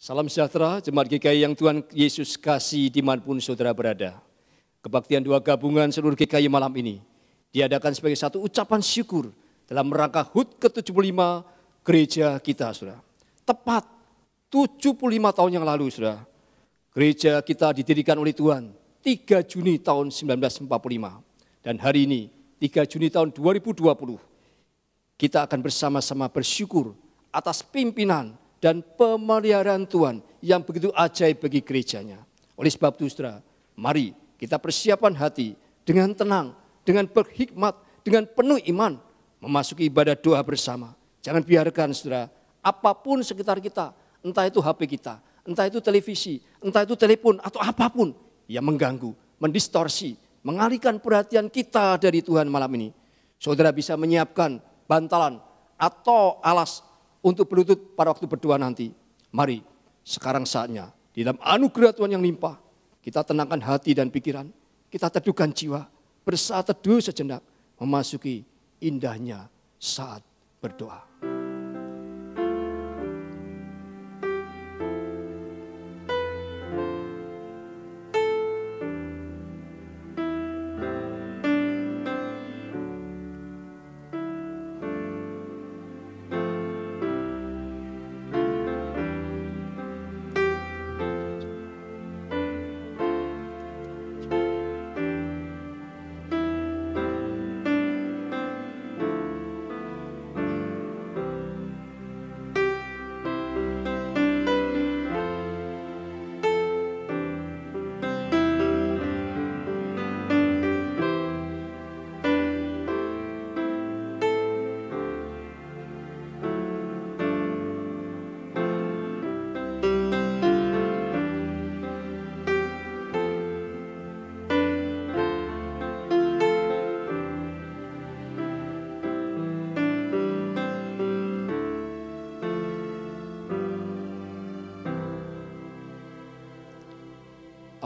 Salam sejahtera, jemaat GKI yang Tuhan Yesus kasih dimanapun saudara berada. Kebaktian doa gabungan seluruh GKI malam ini diadakan sebagai satu ucapan syukur dalam rangka HUT ke-75 gereja kita, saudara. Tepat 75 tahun yang lalu, saudara. Gereja kita didirikan oleh Tuhan 3 Juni tahun 1945. Dan hari ini, 3 Juni tahun 2020, kita akan bersama-sama bersyukur atas pimpinan dan pemeliharaan Tuhan yang begitu ajaib bagi gerejanya. Oleh sebab itu, saudara, mari kita persiapan hati dengan tenang, dengan berhikmat, dengan penuh iman, memasuki ibadah doa bersama. Jangan biarkan, saudara, apapun sekitar kita, entah itu HP kita, entah itu televisi, entah itu telepon, atau apapun yang mengganggu, mendistorsi, mengalihkan perhatian kita dari Tuhan malam ini. Saudara bisa menyiapkan bantalan atau alas untuk berlutut pada waktu berdoa nanti. Mari, sekarang saatnya, di dalam anugerah Tuhan yang limpah, kita tenangkan hati dan pikiran, kita teduhkan jiwa, bersaat teduh sejenak, memasuki indahnya saat berdoa.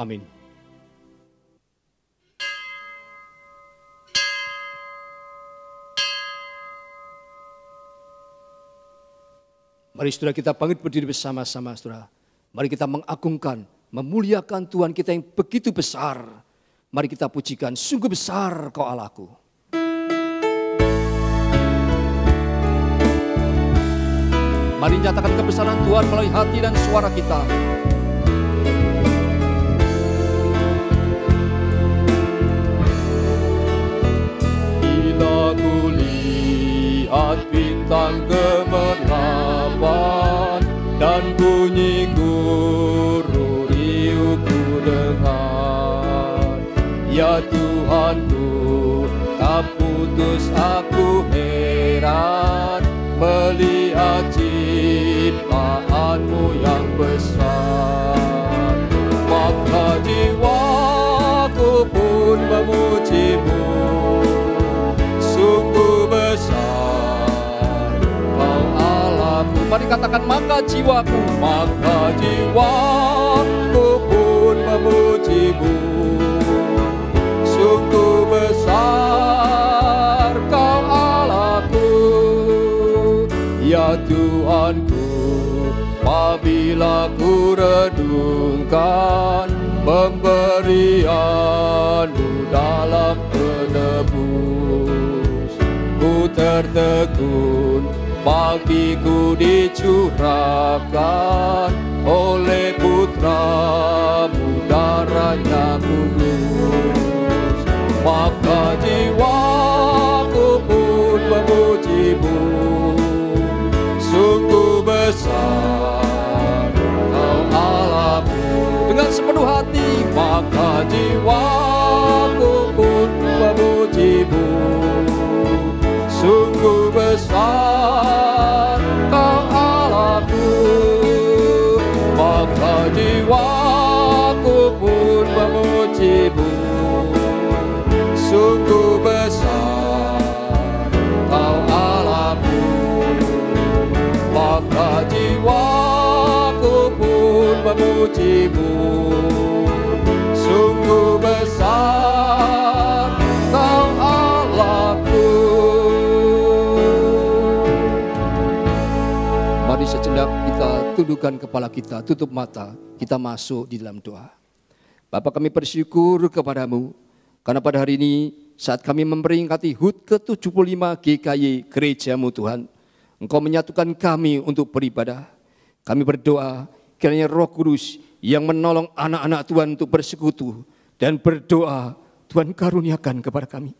Amin. Mari saudara kita bangkit berdiri bersama-sama, saudara. Mari kita mengagungkan, memuliakan Tuhan kita yang begitu besar. Mari kita pujikan, sungguh besar Kau Allahku. Mari nyatakan kebesaran Tuhan melalui hati dan suara kita. Ku lihat bintang gemerlapan dan bunyi guru riuh ku dengar. Ya Tuhanku, tak putus aku heran melihat ciptaanmu yang besar. Maka jiwaku pun memujimu, sungguh besar Kau Allahku. Mari katakan, maka jiwaku pun memujimu, sungguh besar Kau Allahku. Ya Tuhanku, apabila ku redungkan pemberian-Mu dalam penebus, ku tertegun, bagiku dicurahkan oleh Putra-Mu, darahnya kudus. Maka jiwaku pun memuji-Mu, sungguh besar Kau Allahku. Dengan sepenuh hati, maka jiwaku pun memuji-Mu, sungguh besar Kau Allahku. Maka jiwaku pun memuji-Mu, sungguh besar Kau Allahku. Maka jiwaku pun memuji-Mu, sungguh besar Kau Allahku. mari sejenak kita Tundukkan kepala kita, tutup mata, kita masuk di dalam doa. Bapa, kami bersyukur kepadamu, karena pada hari ini saat kami memperingati HUT ke-75 GKY Gerejamu Tuhan, Engkau menyatukan kami untuk beribadah. Kami berdoa kiranya Roh Kudus yang menolong anak-anak Tuhan untuk bersekutu dan berdoa, Tuhan karuniakan kepada kami.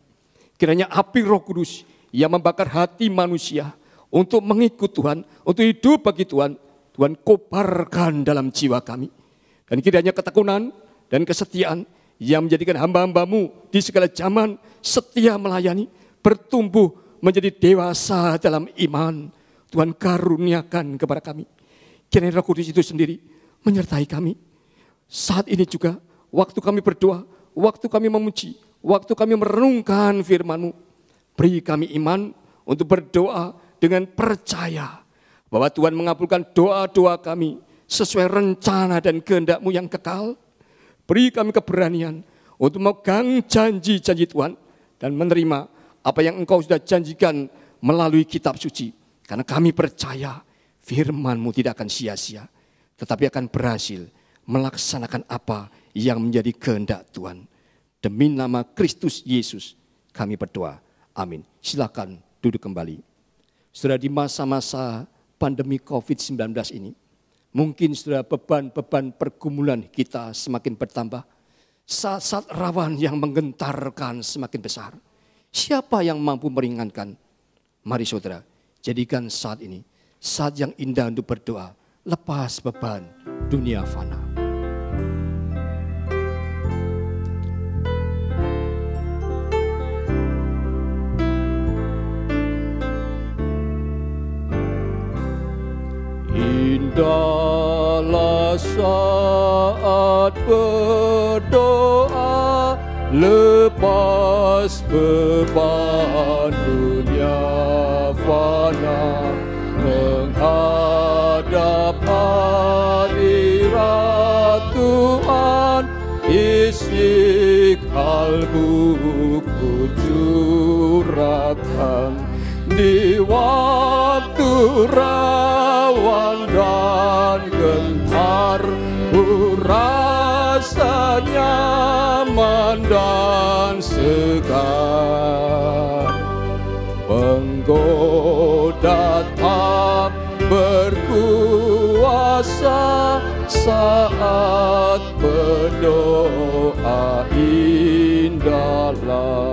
Kiranya api Roh Kudus yang membakar hati manusia untuk mengikut Tuhan, untuk hidup bagi Tuhan, Tuhan kobarkan dalam jiwa kami. Dan kiranya ketekunan dan kesetiaan yang menjadikan hamba-hambamu di segala zaman setia melayani, bertumbuh menjadi dewasa dalam iman. Tuhan karuniakan kepada kami. Kiranya Roh Kudus itu sendiri menyertai kami. Saat ini juga, waktu kami berdoa, waktu kami memuji, waktu kami merenungkan firman-Mu, beri kami iman untuk berdoa dengan percaya bahwa Tuhan mengabulkan doa-doa kami sesuai rencana dan kehendak-Mu yang kekal. Beri kami keberanian untuk memegang janji-janji Tuhan dan menerima apa yang Engkau sudah janjikan melalui kitab suci. Karena kami percaya firman-Mu tidak akan sia-sia, tetapi akan berhasil melaksanakan apa yang menjadi kehendak Tuhan. Demi nama Kristus Yesus kami berdoa. Amin. Silakan duduk kembali. Saudara, di masa-masa pandemi COVID-19 ini, mungkin saudara beban-beban pergumulan kita semakin bertambah. Saat-saat rawan yang menggentarkan semakin besar. Siapa yang mampu meringankan? Mari saudara, jadikan saat ini saat yang indah untuk berdoa. Lepas beban dunia fana. Indahlah saat berdoa, lepas beban dunia fana, menghadap hadirat Tuhan, isi kalbuku curahkan. Di waktu rawan dan gentar, ku rasa nyaman dan segar. Penggoda tak berkuasa saat berdoa indahlah.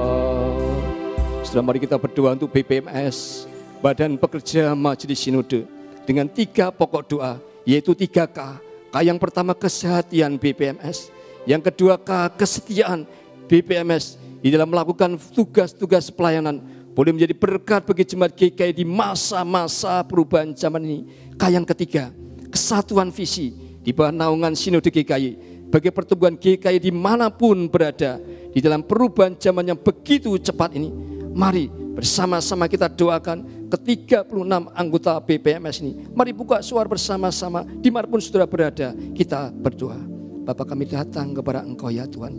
Setelah mari kita berdoa untuk BPMS, Badan Pekerja Majelis Sinode, dengan 3 pokok doa, yaitu 3K. K yang pertama kesehatan BPMS, yang kedua K kesetiaan BPMS di dalam melakukan tugas-tugas pelayanan, boleh menjadi berkat bagi jemaat GKI di masa-masa perubahan zaman ini. K yang ketiga, kesatuan visi di bawah naungan Sinode GKI, bagi pertumbuhan GKI dimanapun berada di dalam perubahan zaman yang begitu cepat ini. Mari bersama-sama kita doakan ke-36 anggota BPMS ini. Mari buka suara bersama-sama dimanapun saudara berada, kita berdoa. Bapa, kami datang kepada Engkau ya Tuhan.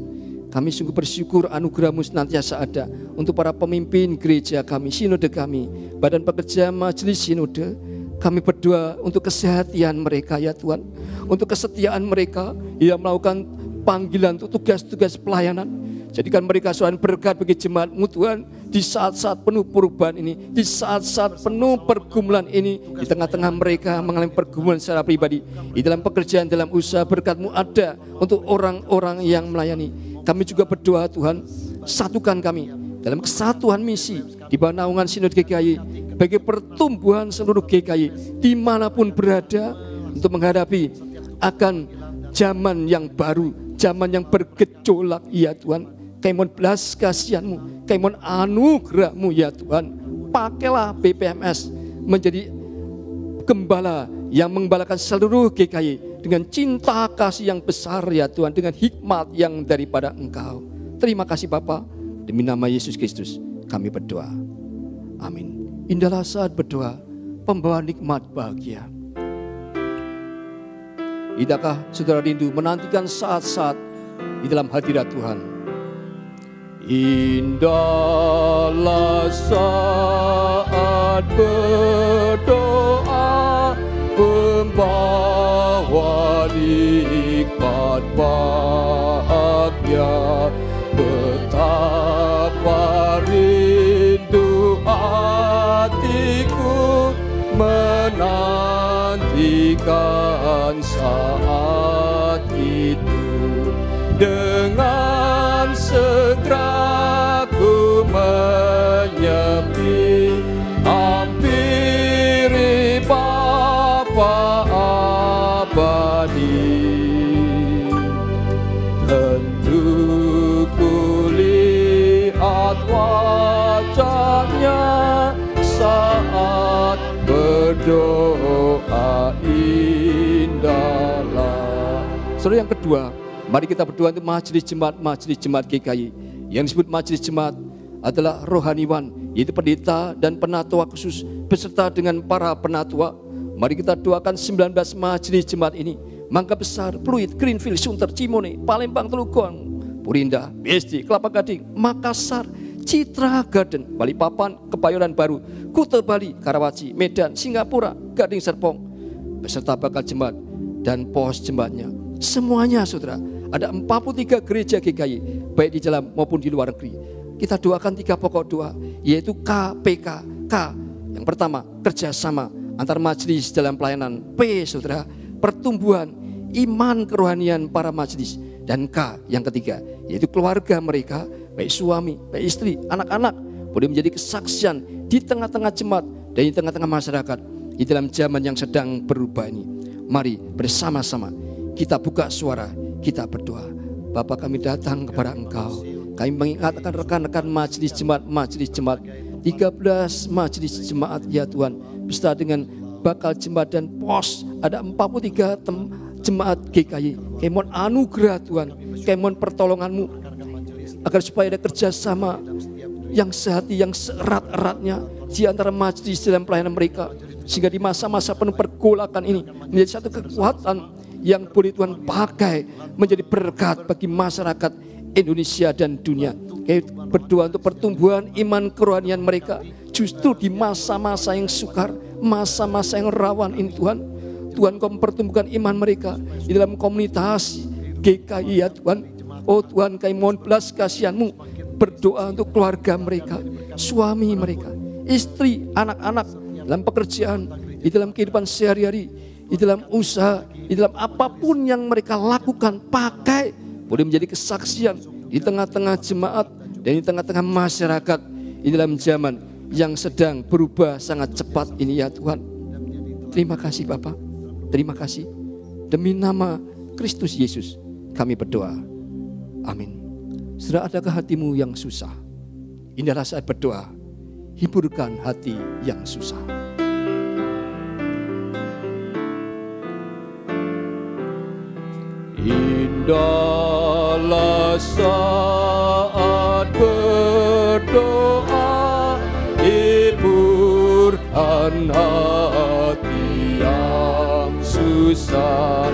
Kami sungguh bersyukur anugerah-Mu senantiasa ada untuk para pemimpin gereja kami, sinode kami, badan pekerja majelis sinode. Kami berdoa untuk kesehatan mereka ya Tuhan, untuk kesetiaan mereka yang melakukan panggilan untuk tugas-tugas pelayanan. Jadikan mereka Tuhan berkat bagi jemaat-Mu Tuhan di saat-saat penuh perubahan ini, di saat-saat penuh pergumulan ini, di tengah-tengah mereka mengalami pergumulan secara pribadi, di dalam pekerjaan, dalam usaha, berkat-Mu ada untuk orang-orang yang melayani. Kami juga berdoa Tuhan, satukan kami dalam kesatuan misi di bawah naungan Sinode GKI, bagi pertumbuhan seluruh GKI dimanapun berada, untuk menghadapi akan zaman yang baru, zaman yang bergejolak ya Tuhan. Kami mohon belas kasihan-Mu, kami mohon anugerah-Mu ya Tuhan. Pakailah BPMS menjadi gembala yang menggembalakan seluruh GKI dengan cinta kasih yang besar ya Tuhan, dengan hikmat yang daripada Engkau. Terima kasih Bapa, demi nama Yesus Kristus kami berdoa. Amin. Indahlah saat berdoa, pembawa nikmat bahagia. Tidakkah saudara rindu menantikan saat-saat di dalam hadirat Tuhan? Indahlah saat berdoa, membawa nikmat bahagia. Betapa rindu hatiku menantikan saat itu. Dengan segera ku menyepi, hampiri Bapa abadi. Tentu ku lihat wajahnya saat berdoa indahlah. Saudara, yang kedua, mari kita berdoa untuk majelis jemaat GKI. Yang disebut majelis jemaat adalah rohaniwan, yaitu pendeta dan penatua khusus beserta dengan para penatua. Mari kita doakan 19 majelis jemaat ini. Mangga Besar, Pluit, Greenfield, Sunter, Cimone, Palembang, Telukong, Purinda, BSD, Kelapa Gading, Makassar, Citra Garden, Balikpapan, Kebayoran Baru, Kuta Bali, Karawaci, Medan, Singapura, Gading Serpong, beserta bakal jemaat dan pos jemaatnya. Semuanya saudara, ada 43 gereja GKI, baik di dalam maupun di luar negeri. Kita doakan 3 pokok doa, yaitu KPK. K, yang pertama, kerjasama antar majelis dalam pelayanan. P, saudara, pertumbuhan iman kerohanian para majelis. Dan K, yang ketiga, yaitu keluarga mereka, baik suami, baik istri, anak-anak, boleh menjadi kesaksian di tengah-tengah jemaat dan di tengah-tengah masyarakat di dalam zaman yang sedang berubah ini. Mari bersama-sama kita buka suara, kita berdoa. Bapa, kami datang kepada Engkau. Kami mengingatkan rekan-rekan majelis jemaat 13 majelis jemaat ya Tuhan, beserta dengan bakal jemaat dan pos. Ada 43 jemaat GKI. Kami mohon anugerah Tuhan, kami mohon pertolongan-Mu agar supaya ada kerjasama yang sehati, yang seerat-eratnya di antara majelis dalam pelayanan mereka, sehingga di masa-masa penuh pergolakan ini menjadi satu kekuatan yang boleh Tuhan pakai menjadi berkat bagi masyarakat Indonesia dan dunia. Kami berdoa untuk pertumbuhan iman kerohanian mereka justru di masa-masa yang sukar, masa-masa yang rawan ini Tuhan. Tuhan, Kau mempertumbuhkan iman mereka di dalam komunitas GKI ya Tuhan. Oh Tuhan, kami mohon belas kasihan-Mu, berdoa untuk keluarga mereka, suami mereka, istri, anak-anak, dalam pekerjaan, di dalam kehidupan sehari-hari, di dalam usaha, di dalam apapun yang mereka lakukan, pakai, boleh menjadi kesaksian di tengah-tengah jemaat dan di tengah-tengah masyarakat di dalam zaman yang sedang berubah sangat cepat ini ya Tuhan. Terima kasih Bapa, terima kasih. Demi nama Kristus Yesus kami berdoa. Amin. Saudara, adakah hatimu yang susah? Inilah saat berdoa, hiburkan hati yang susah. Indahlah saat berdoa, hiburkan hati yang susah.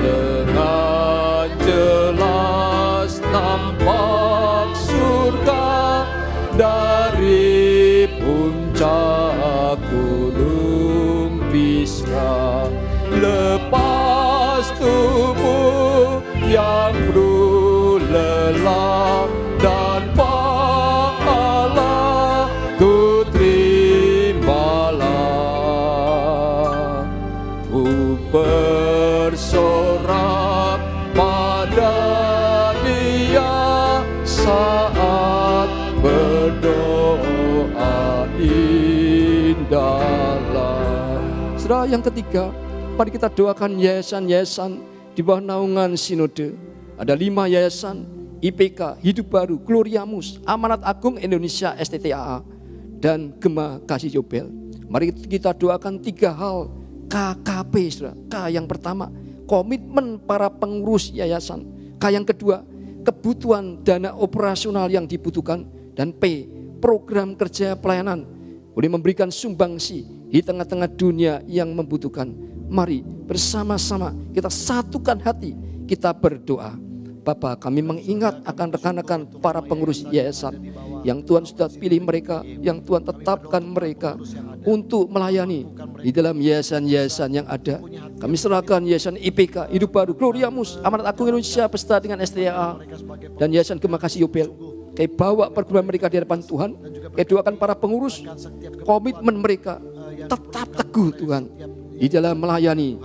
Dengan jelas nampak surga dari puncak gunung Pisgah. Lepas tubuh yang berulelah dan pahala ku terimalah. Ku bersorak pada Dia saat berdoa indahlah. Saudara, yang ketiga, mari kita doakan yayasan-yayasan di bawah naungan sinode. Ada 5 yayasan: IPK, Hidup Baru, Gloriamus, Amanat Agung Indonesia STTAA, dan Gema Kasih Yobel. Mari kita doakan 3 hal KKP, saudara. K yang pertama, komitmen para pengurus yayasan. K yang kedua, kebutuhan dana operasional yang dibutuhkan. Dan P, program kerja pelayanan, boleh memberikan sumbangsi di tengah-tengah dunia yang membutuhkan. Mari bersama-sama kita satukan hati, kita berdoa. Bapa, kami mengingat akan rekan-rekan para pengurus yayasan yang Tuhan sudah pilih mereka, yang Tuhan tetapkan mereka untuk melayani di dalam yayasan-yayasan yang ada. Kami serahkan yayasan IPK, Hidup Baru, Gloriamus, Amanat Agung Indonesia beserta dengan STAA dan yayasan Gemah Kasih Yobel. Kami bawa pergumulan mereka di hadapan Tuhan. Kami doakan para pengurus, komitmen mereka tetap teguh Tuhan di dalam melayani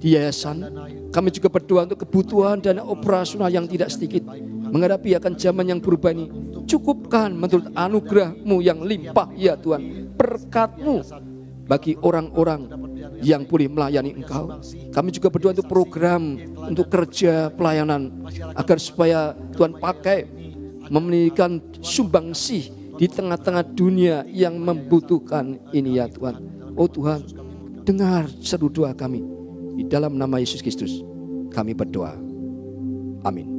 di yayasan. Kami juga berdoa untuk kebutuhan dana operasional yang tidak sedikit menghadapi akan zaman yang berubah ini. Cukupkan menurut anugerah-Mu yang limpah ya Tuhan, berkat-Mu bagi orang-orang yang boleh melayani Engkau. Kami juga berdoa untuk program, untuk kerja pelayanan, agar supaya Tuhan pakai memberikan sumbangsih di tengah-tengah dunia yang membutuhkan ini ya Tuhan. Oh Tuhan, dengar seru doa kami. Di dalam nama Yesus Kristus kami berdoa. Amin.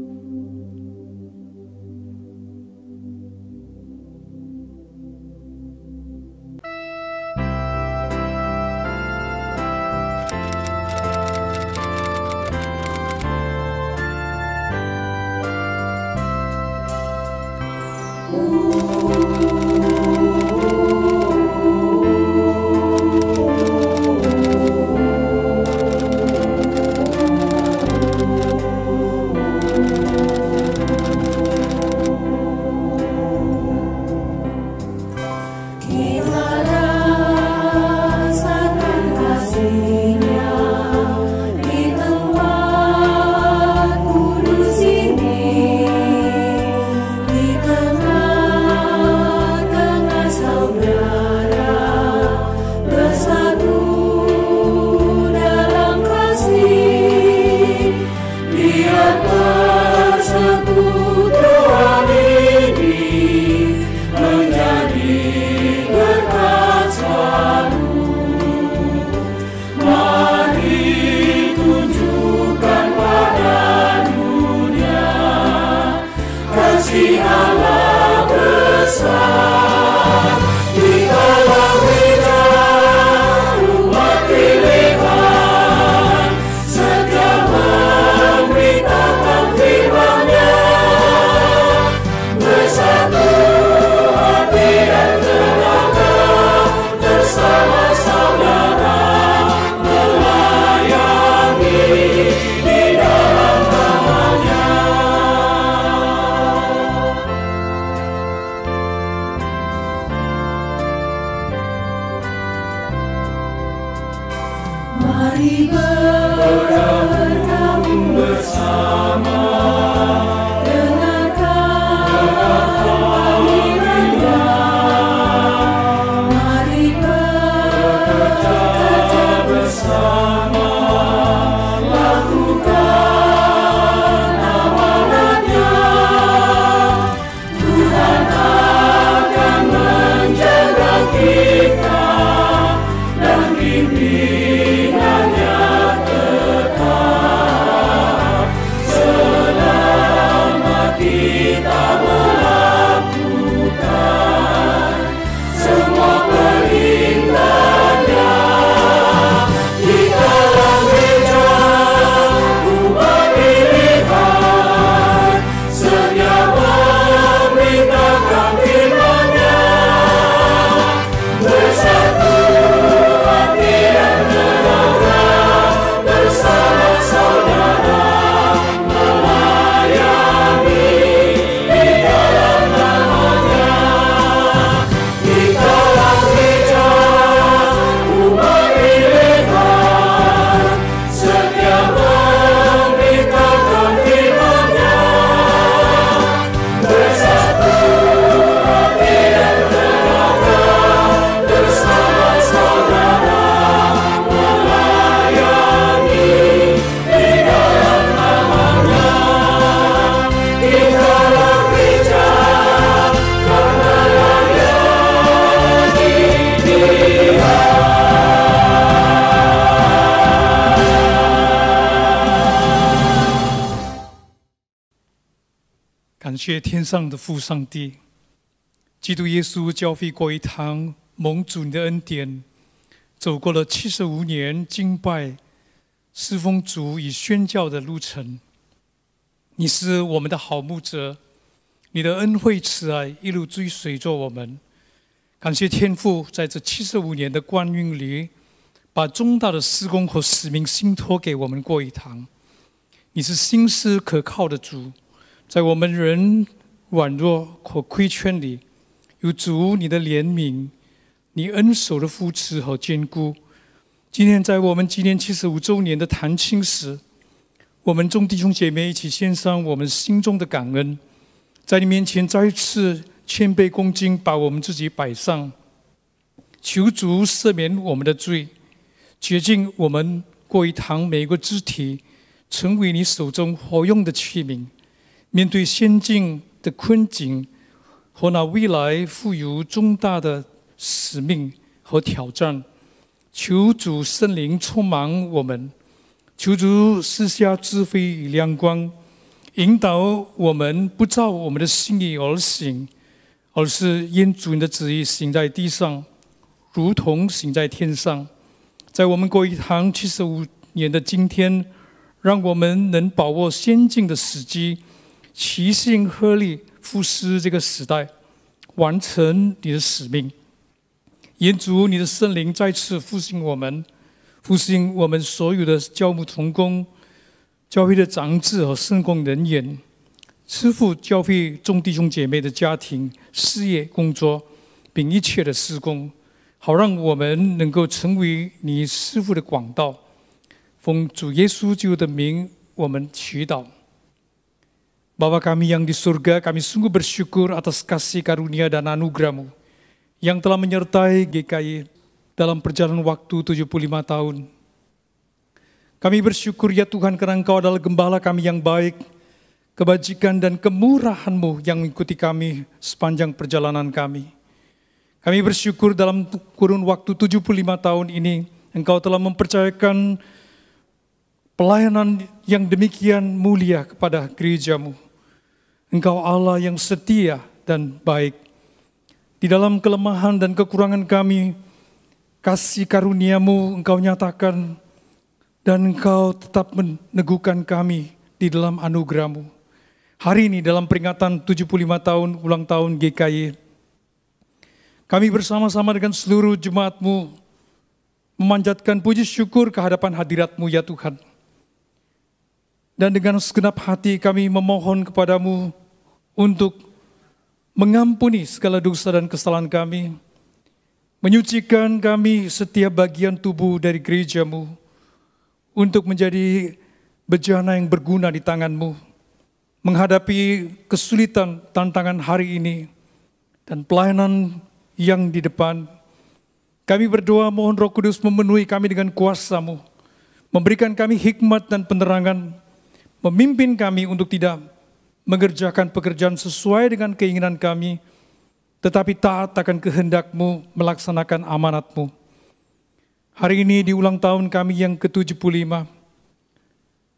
感谢天上的父上帝，基督耶稣教会过一堂蒙主你的恩典，走过了75年敬拜、侍奉主与宣教的路程。你是我们的好牧者，你的恩惠慈爱一路追随着我们。感谢天父在这75年的光阴里，把重大的事工和使命信托给我们过一堂。你是信实可靠的主，在我们人软弱和亏欠里，有主你的怜悯，你恩手的扶持和坚固。今天在我们纪念75周年的堂庆时，我们众弟兄姐妹一起献上我们心中的感恩，在你面前再一次谦卑恭敬，把我们自己摆上，求主赦免我们的罪，洁净我们过一堂每一个肢体，成为你手中活用的器皿。面对现今的困境和那未来富有重大的使命和挑战，求主圣灵充满我们，求主赐下智慧与亮光，引导我们不照我们的心意而行，而是因主你的旨意行在地上，如同行在天上。在我们过一堂75年的今天，让我们能把握先进的时机，齐心合力服侍这个时代，完成你的使命。愿主你的圣灵再次复兴我们，复兴我们所有的教牧同工、教会的长子和圣工人员，赐福教会众弟兄姐妹的家庭、事业、工作，并一切的事工，好让我们能够成为你师父的广道。奉主耶稣基督的名，我们祈祷。Bapa kami yang di surga, kami sungguh bersyukur atas kasih karunia dan anugerah-Mu yang telah menyertai GKI dalam perjalanan waktu 75 tahun. Kami bersyukur ya Tuhan karena Engkau adalah gembala kami yang baik, kebajikan dan kemurahan-Mu yang mengikuti kami sepanjang perjalanan kami. Kami bersyukur dalam kurun waktu 75 tahun ini, Engkau telah mempercayakan pelayanan yang demikian mulia kepada gereja-Mu. Engkau Allah yang setia dan baik. Di dalam kelemahan dan kekurangan kami, kasih karunia-Mu Engkau nyatakan, dan Engkau tetap meneguhkan kami di dalam anugerah-Mu. Hari ini dalam peringatan 75 tahun ulang tahun GKI, kami bersama-sama dengan seluruh jemaat-Mu memanjatkan puji syukur ke hadapan hadirat-Mu ya Tuhan. Dan dengan segenap hati kami memohon kepada-Mu untuk mengampuni segala dosa dan kesalahan kami, menyucikan kami setiap bagian tubuh dari gereja-Mu, untuk menjadi bejana yang berguna di tangan-Mu, menghadapi kesulitan tantangan hari ini, dan pelayanan yang di depan. Kami berdoa mohon Roh Kudus memenuhi kami dengan kuasa-Mu, memberikan kami hikmat dan penerangan, memimpin kami untuk tidak mengerjakan pekerjaan sesuai dengan keinginan kami, tetapi taat akan kehendak-Mu, melaksanakan amanat-Mu. Hari ini di ulang tahun kami yang ke-75,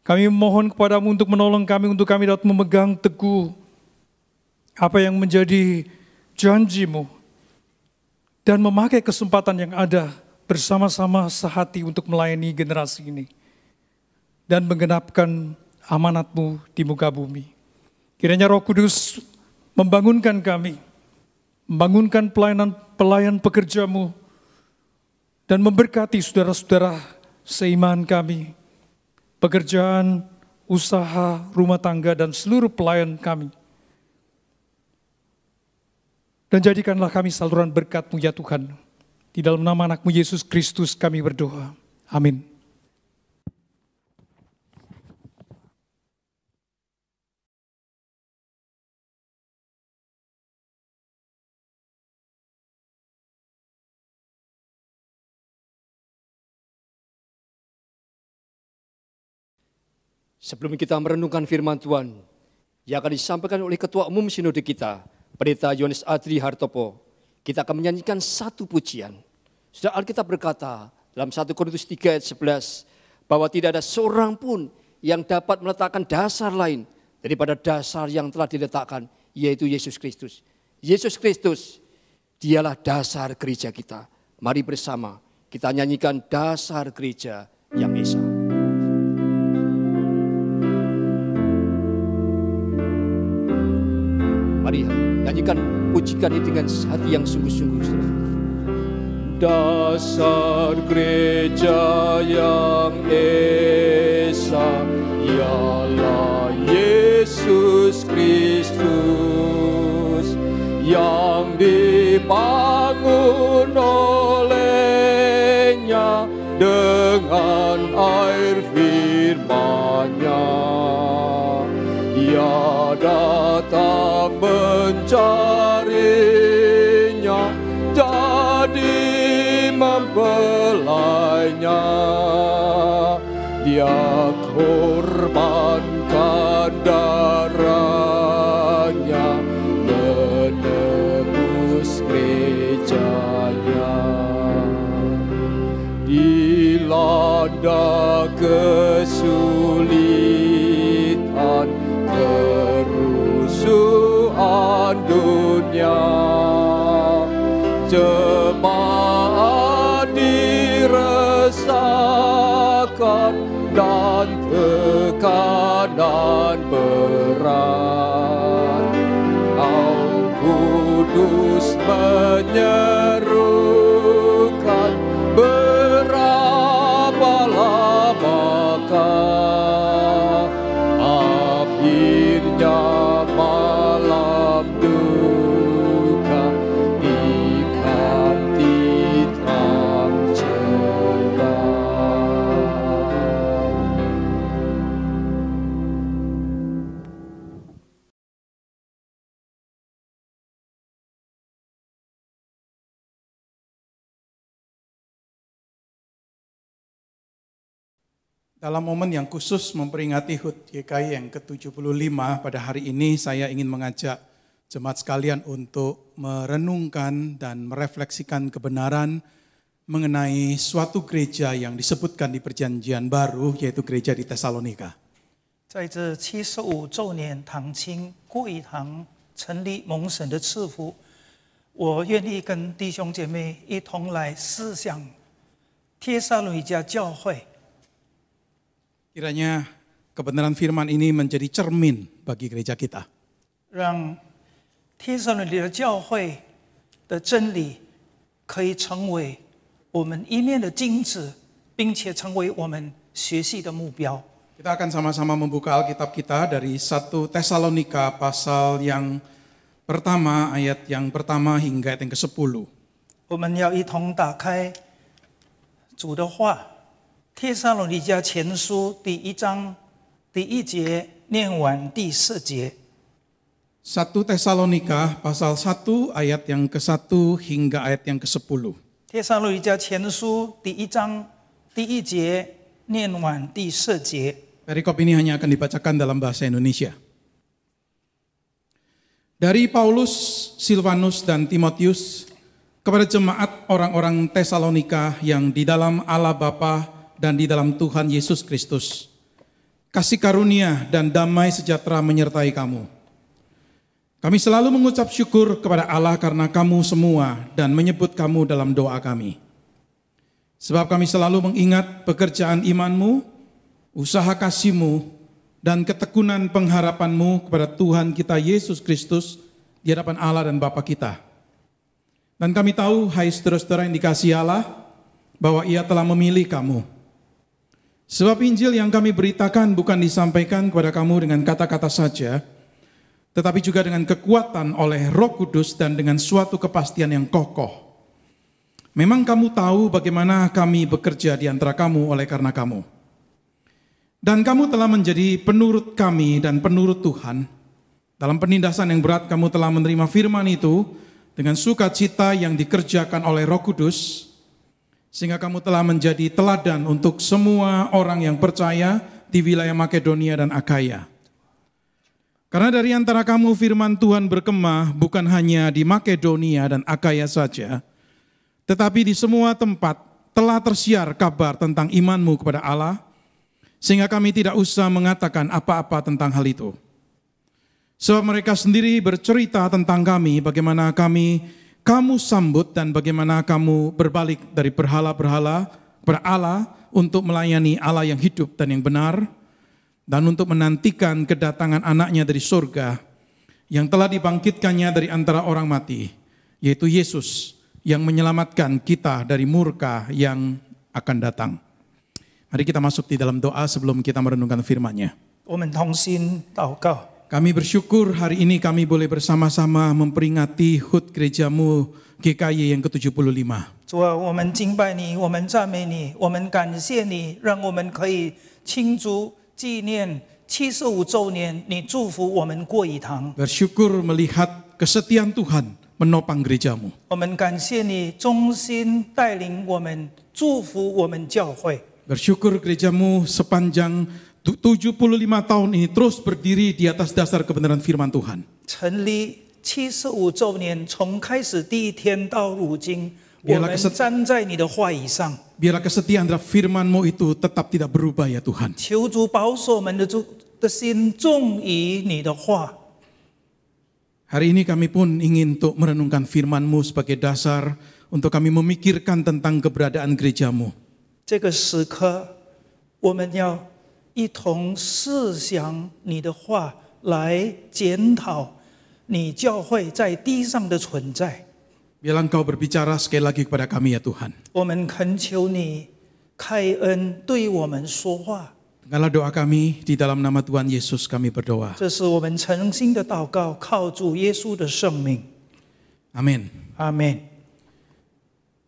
kami memohon kepada-Mu untuk menolong kami, untuk kami dapat memegang teguh apa yang menjadi janji-Mu, dan memakai kesempatan yang ada bersama-sama sehati untuk melayani generasi ini, dan menggenapkan amanat-Mu di muka bumi. Kiranya Roh Kudus membangunkan kami, membangunkan pelayan pekerja-Mu, dan memberkati saudara-saudara seiman kami, pekerjaan, usaha, rumah tangga, dan seluruh pelayan kami. Dan jadikanlah kami saluran berkat-Mu ya Tuhan. Di dalam nama anak-Mu Yesus Kristus kami berdoa. Amin. Sebelum kita merenungkan firman Tuhan yang akan disampaikan oleh Ketua Umum Sinode kita, Pendeta Yohanes Adri Hartopo, kita akan menyanyikan satu pujian. Sudah Alkitab berkata dalam 1 Korintus 3 ayat 11, bahwa tidak ada seorang pun yang dapat meletakkan dasar lain daripada dasar yang telah diletakkan, yaitu Yesus Kristus. Yesus Kristus, dialah dasar gereja kita. Mari bersama kita nyanyikan dasar gereja yang esa. Mari nyanyikan memujikan itu dengan hati yang sungguh-sungguh, saudara. Dasar gereja yang esa ialah Yesus Kristus yang dibangun olehnya dengan air firman-Nya. Ia datang mencarinya, jadi membelainya. Dia korbankan darahnya, menebus gerejanya. Dilanda kesulitan, kerusuhan dunia, jemaat diresahkan dan tekanan berat. Roh Kudus menyerukan, berapa lamakah akhirnya malam duka diganti terang cerah. Dalam momen yang khusus memperingati HUT GKI yang ke-75 pada hari ini, saya ingin mengajak jemaat sekalian untuk merenungkan dan merefleksikan kebenaran mengenai suatu gereja yang disebutkan di Perjanjian Baru, yaitu gereja di Tesalonika. 在这75周年堂庆贵堂成立蒙神的赐福，我愿意跟弟兄姐妹一同来思想帖撒罗尼迦教会。 Kiranya kebenaran firman ini menjadi cermin bagi gereja kita. 让帖撒罗尼迦教会的真理可以成为我们一面的镜子，并且成为我们学习的目标。 Kita akan sama-sama membuka Alkitab kita dari 1 Tesalonika pasal yang pertama, ayat yang pertama hingga ayat yang ke-10. 我们要一同打开主的话，帖撒罗尼迦前书第1章第1节念完第4节。 1 Tesalonika pasal 1 ayat yang ke-1 hingga ayat yang ke-10. 帖撒罗尼迦前书第1章第1节念完第4节。 Perikop ini hanya akan dibacakan dalam bahasa Indonesia. Dari Paulus, Silvanus, dan Timotius kepada jemaat orang-orang Tesalonika yang di dalam Allah Bapa dan di dalam Tuhan Yesus Kristus. Kasih karunia dan damai sejahtera menyertai kamu. Kami selalu mengucap syukur kepada Allah karena kamu semua dan menyebut kamu dalam doa kami. Sebab kami selalu mengingat pekerjaan imanmu, usaha kasihmu, dan ketekunan pengharapanmu kepada Tuhan kita Yesus Kristus di hadapan Allah dan Bapa kita. Dan kami tahu, hai saudara-saudara yang dikasihi Allah, bahwa Ia telah memilih kamu. Sebab Injil yang kami beritakan bukan disampaikan kepada kamu dengan kata-kata saja, tetapi juga dengan kekuatan oleh Roh Kudus dan dengan suatu kepastian yang kokoh. Memang kamu tahu bagaimana kami bekerja di antara kamu oleh karena kamu. Dan kamu telah menjadi penurut kami dan penurut Tuhan. Dalam penindasan yang berat kamu telah menerima firman itu dengan sukacita yang dikerjakan oleh Roh Kudus, sehingga kamu telah menjadi teladan untuk semua orang yang percaya di wilayah Makedonia dan Akaya. Karena dari antara kamu firman Tuhan berkemah bukan hanya di Makedonia dan Akaya saja, tetapi di semua tempat telah tersiar kabar tentang imanmu kepada Allah, sehingga kami tidak usah mengatakan apa-apa tentang hal itu. Sebab mereka sendiri bercerita tentang kami, bagaimana kamu sambut dan bagaimana kamu berbalik dari berhala-berhala kepada Allah untuk melayani Allah yang hidup dan yang benar, dan untuk menantikan kedatangan anaknya dari surga, yang telah dibangkitkannya dari antara orang mati, yaitu Yesus yang menyelamatkan kita dari murka yang akan datang. Mari kita masuk di dalam doa sebelum kita merenungkan firman-Nya. 我们同心祷告。 Kami bersyukur hari ini kami boleh bersama-sama memperingati HUT Gerejamu GKY yang ke-75. 主啊，我们敬拜你，我们赞美你，我们感谢你，让我们可以庆祝纪念75周年，你祝福我们过一堂。 Bersyukur melihat kesetiaan Tuhan menopang gerejamu. 我们感谢你忠心带领我们，祝福我们教会。 Bersyukur gerejamu sepanjang 75 tahun ini terus berdiri di atas dasar kebenaran firman Tuhan. 成立75周年，从开始第一天到如今，我 Biarlah 们站在你的话语上。 Biarlah kesetiaan terhadap firman-Mu itu tetap tidak berubah ya Tuhan. 求主保守我们的心重于你的话。 Hari ini kami pun ingin untuk merenungkan firman-Mu sebagai dasar untuk kami memikirkan tentang keberadaan gerejamu. 这个时刻，我们要一同思想你的话，来检讨你教会在地上的存在。 Biarlah Engkau berbicara sekali lagi kepada kami ya Tuhan. 我们恳求你开恩对我们说话。 Dengarlah doa kami, di dalam nama Tuhan Yesus kami berdoa. 这是我们诚心的祷告，靠主耶稣的圣名。 Amin. 阿门。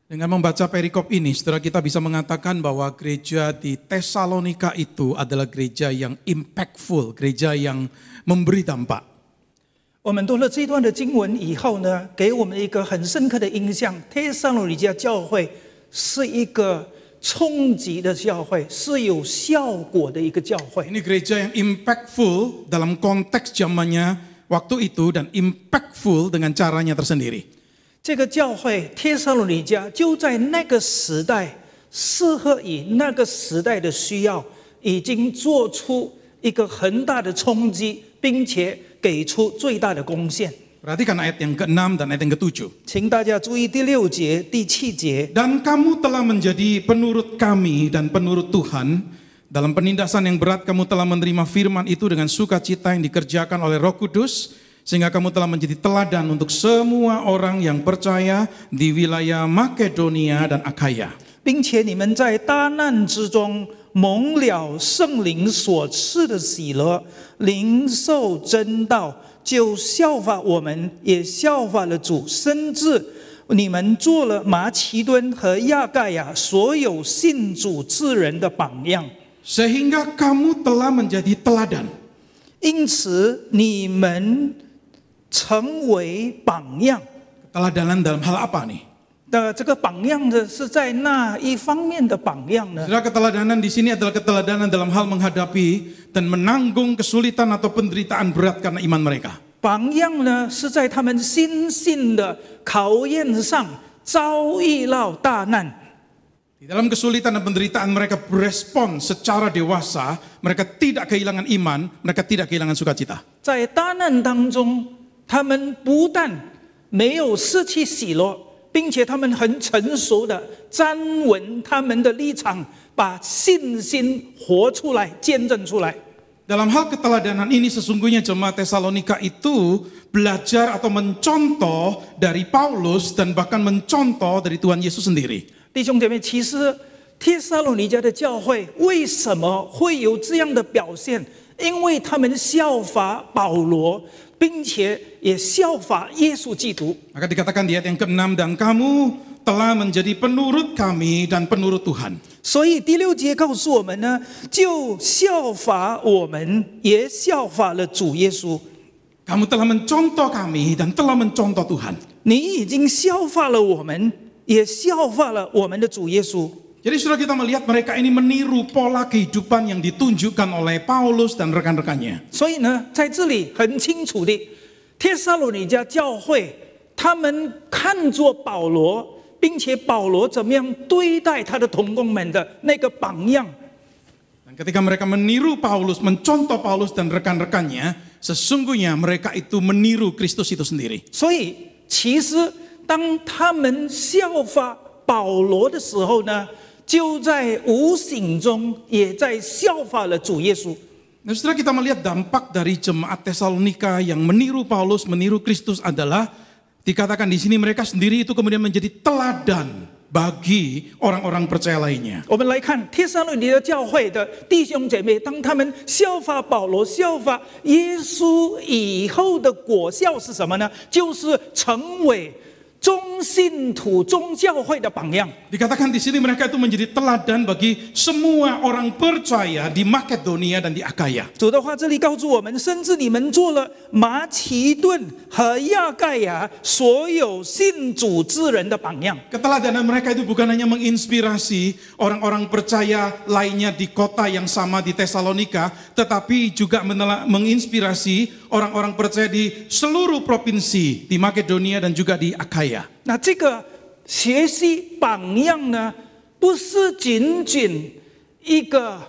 Dengan membaca perikop ini, saudara kita bisa mengatakan bahwa gereja di Tesalonika itu adalah gereja yang impactful, gereja yang memberi dampak. 我们读了这段的经文以后呢，给我们一个很深刻的印象：帖撒罗尼迦教会是一个冲击的教会，是有效果的一个教会。 Ini gereja yang impactful dalam konteks zamannya waktu itu dan impactful dengan caranya tersendiri. 这个教会帖撒罗尼迦就在那个时代，适合以那个时代的需要，已经做出一个很大的冲击，并且给出最大的贡献。 Perhatikan ayat yang ke-6 dan ayat yang ke-7. 请大家注意第6节、第7节。 Dan kamu telah menjadi penurut kami dan penurut Tuhan. Dalam penindasan yang berat kamu telah menerima firman itu dengan sukacita yang dikerjakan oleh Roh Kudus. Sehingga kamu telah menjadi teladan untuk semua orang yang percaya di wilayah Makedonia dan Akhaya. 并且你们在大难之中蒙了圣灵所赐的喜乐，领受真道，就效法我们，也效法了主，甚至你们做了马其顿和亚该亚所有信主之人的榜样。 Sehingga kamu telah menjadi teladan. 因此你们成为榜样。 Keteladanan dalam hal apa nih? 这个榜样的是在那一方面的榜样呢？ Saudara, keteladanan di sini adalah keteladanan dalam hal menghadapi dan menanggung kesulitan atau penderitaan berat karena iman mereka. 榜样呢是在他们心性的考验上遭遇到大难。 Di dalam kesulitan dan penderitaan mereka berespon secara dewasa, mereka tidak kehilangan iman, mereka tidak kehilangan sukacita. 在大难当中，他们不但没有失去喜乐，并且他们很成熟的站稳他们的立场，把信心活出来，见证出来。 Dalam hal keteladanan ini sesungguhnya jemaat Tesalonika itu belajar atau mencontoh dari Paulus dan bahkan mencontoh dari Tuhan Yesus sendiri. 弟兄姐妹，其实帖撒罗尼迦的教会为什么会有这样的表现？因为他们效法保罗，并且也效法耶稣基督。 Maka dikatakan di ayat yang ke-6, dan kamu telah menjadi penurut kami dan penurut Tuhan. 所以第6节告诉我们呢，就效法我们，也效法了主耶稣。 Kamu telah mencontoh kami dan telah mencontoh Tuhan. 你已经效法了我们，也效法了我们的主耶稣。 Jadi sudah kita melihat mereka ini meniru pola kehidupan yang ditunjukkan oleh Paulus dan rekan-rekannya. 所以呢，在这里很清楚的，帖撒罗尼迦教会他们看作保罗，并且保罗怎么样对待他的同工们的那个榜样。 Dan ketika mereka meniru Paulus, mencontoh Paulus dan rekan-rekannya, sesungguhnya mereka itu meniru Kristus itu sendiri. 所以，其实当他们效法保罗的时候呢，就在无形中也在效法了主耶稣。Nah, saudara, kita melihat dampak dari jemaat Tesalonika yang meniru Paulus, meniru Kristus adalah dikatakan di sini mereka sendiri itu kemudian menjadi teladan bagi orang-orang percaya lainnya. 我们来看帖撒罗尼迦教会的弟兄姐妹，当他们效法保罗、效法耶稣以后的果效是什么呢？就是成为众信徒、众教会的榜样。 Dikatakan di sini mereka itu menjadi teladan bagi semua orang percaya di Makedonia dan di Akaya. 主的话这里告诉我们，甚至你们做了马其顿和亚盖亚所有信主之人的榜样。 Keteladanan mereka itu bukan hanya menginspirasi orang-orang percaya lainnya di kota yang sama di Tesalonika, tetapi juga menginspirasi orang-orang percaya di seluruh provinsi di Makedonia dan juga di Akaya. 那这个学习榜样呢，不是仅仅一个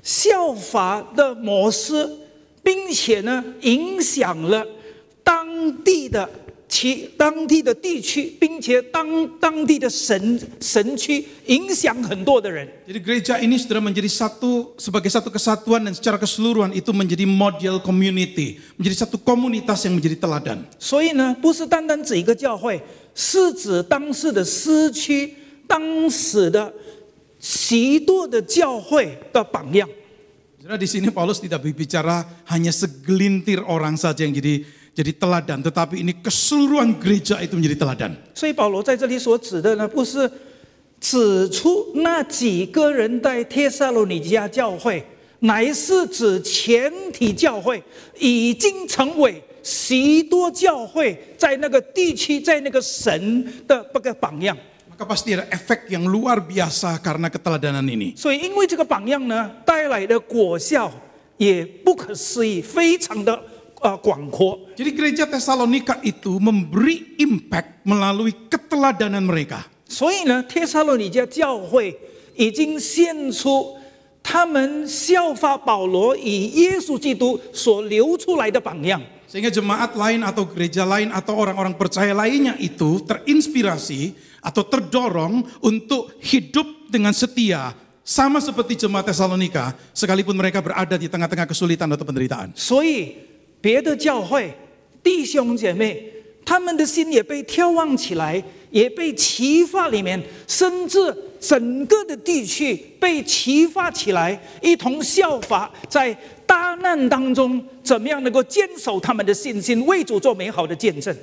效法的模式，并且呢，影响了当地的地区，并且当地的神区，影响很多的人。 Jadi gereja ini sudah menjadi sebagai satu kesatuan dan secara keseluruhan itu menjadi model community, menjadi satu komunitas yang menjadi teladan. 所以呢，不是单单指一个教会，是指当时的市区、当时的许多的教会的榜样。 Di sini Paulus tidak berbicara hanya segelintir orang saja yang jadi teladan, tetapi ini keseluruhan gereja itu menjadi teladan. 所以保罗在这里所指的呢，不是指出那几个人在帖撒罗尼迦教会，乃是指全体教会已经成为许多教会在那个地区、在那个神的这个榜样。 Maka pasti ada efek yang luar biasa karena keteladanan ini. 所以因为这个榜样呢，带来的果效也不可思议，非常的广阔。 Jadi gereja Tesalonika itu memberi impact melalui keteladanan mereka. 所以呢，帖撒罗尼迦教会已经献出他们效法保罗以耶稣基督所流出来的榜样。 Sehingga jemaat lain atau gereja lain atau orang-orang percaya lainnya itu terinspirasi atau terdorong untuk hidup dengan setia sama seperti jemaat Tesalonika sekalipun mereka berada di tengah-tengah kesulitan atau penderitaan. 所以别的教会弟兄姐妹，他们的心也被眺望起来，也被启发里面，甚至整个的地区被启发起来，一同效法在大难当中怎么样能够坚守他们的信心，为主做美好的见证。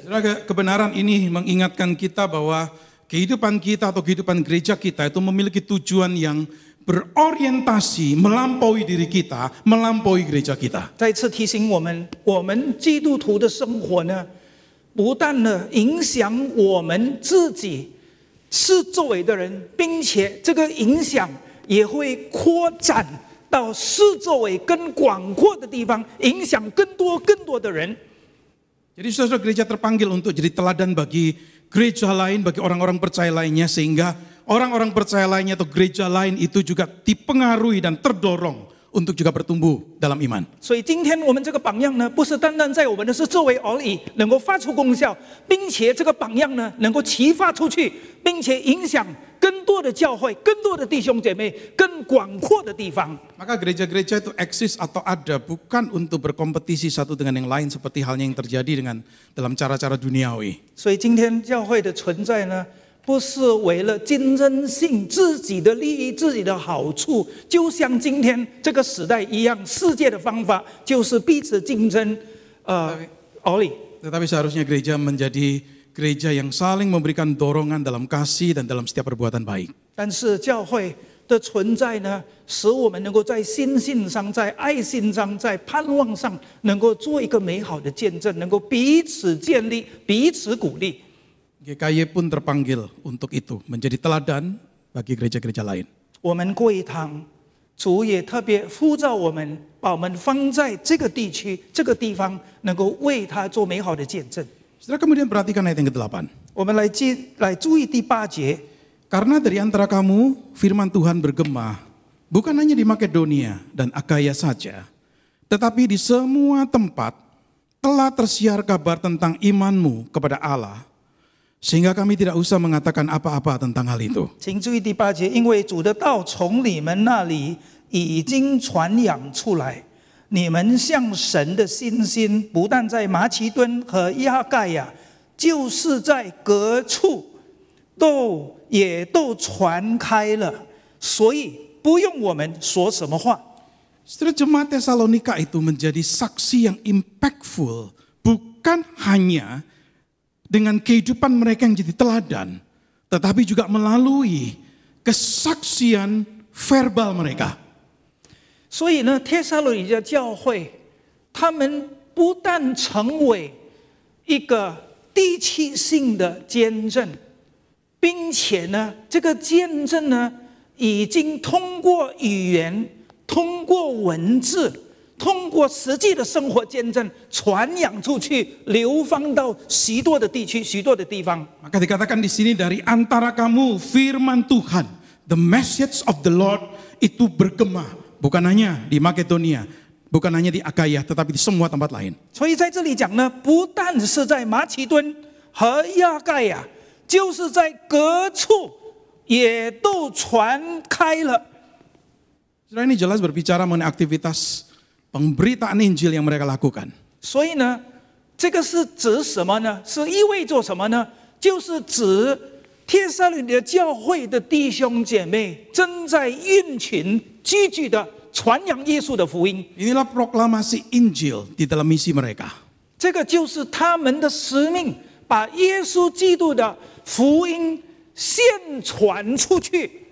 Kebenaran ini mengingatkan kita bahwa kehidupan kita atau kehidupan gereja kita itu memiliki tujuan yang berorientasi melampaui diri kita, melampaui gereja kita. 再次提醒我们，我们基督徒的生活呢，不但呢影响我们自己是周围的人，并且这个影响也会扩展到四周围更广阔的地方，影响更多的人。 Jadi saudara gereja terpanggil untuk jadi teladan bagi gereja lain, bagi orang-orang percaya lainnya, sehingga orang-orang percaya lainnya atau gereja lain itu juga dipengaruhi dan terdorong untuk juga bertumbuh dalam iman. 所以今天我们这个榜样呢，不是单单在我们的是周围而已，能够发出功效，并且这个榜样呢，能够启发出去，并且影响更多的教会、更多的弟兄姐妹、更广阔的地方。 Maka gereja-gereja itu eksis atau ada bukan untuk berkompetisi satu dengan yang lain seperti halnya yang terjadi dengan dalam cara-cara duniawi. 所以今天教会的存在呢，不是为了竞争性、自己的利益、自己的好处，就像今天这个时代一样，世界的方法就是彼此竞争，而已。 Tetapi seharusnya gereja menjadi gereja yang saling memberikan dorongan dalam kasih dan dalam setiap perbuatan baik. 但是教会的存在呢，使我们能够在心性上、在爱心上、在盼望上，能够做一个美好的见证，能够彼此建立、彼此鼓励。 GKY pun terpanggil untuk itu, menjadi teladan bagi gereja-gereja lain. 我们贵堂主也特别呼召我们，把我们放在这个地区、这个地方，能够为他做美好的见证。 Setelah kemudian perhatikan ayat yang ke-8. 我们来注意第8节。 Karena dari antara kamu firman Tuhan bergema, bukan hanya di Makedonia dan Akaya saja, tetapi di semua tempat telah tersiar kabar tentang imanmu kepada Allah, sehingga kami tidak usah mengatakan apa-apa tentang hal itu. 请注意第8节，因为主的道从你们那里已经传扬出来，你们向神的信心，不但在马其顿和亚盖亚，就是在各处也都传开了，所以不用我们说什么话。 Saudara, jemaat Tesalonika itu menjadi saksi yang impactful, bukan hanya dengan kehidupan mereka yang jadi teladan, tetapi juga melalui kesaksian verbal mereka. 所以呢，帖撒罗尼迦教会，他们不但成为一个地区性的见证，并且呢，这个见证呢，已经通过语言、通过文字、通过实际的生活见证传扬出去，流放到许多的地区、许多的地方。 Maka dikatakan di sini dari antara kamu firman Tuhan, the message of the Lord itu bergema. Bukan hanya di Makedonia, bukan hanya di Akaya, tetapi di semua tempat lain. 所以在这里讲呢，不但是在马其顿和亚盖亚，就是在各处也都传开了。 Saudara, ini jelas berbicara mengenai aktivitas pemberitaan Injil yang mereka lakukan. 所以呢，这个是指什么呢？是意味着什么呢？就是指帖撒罗尼迦教会的弟兄姐妹正在运群积极的传扬耶稣的福音。 Inilah proklamasi Injil di dalam misi mereka. 这个就是他们的使命，把耶稣基督的福音宣传出去。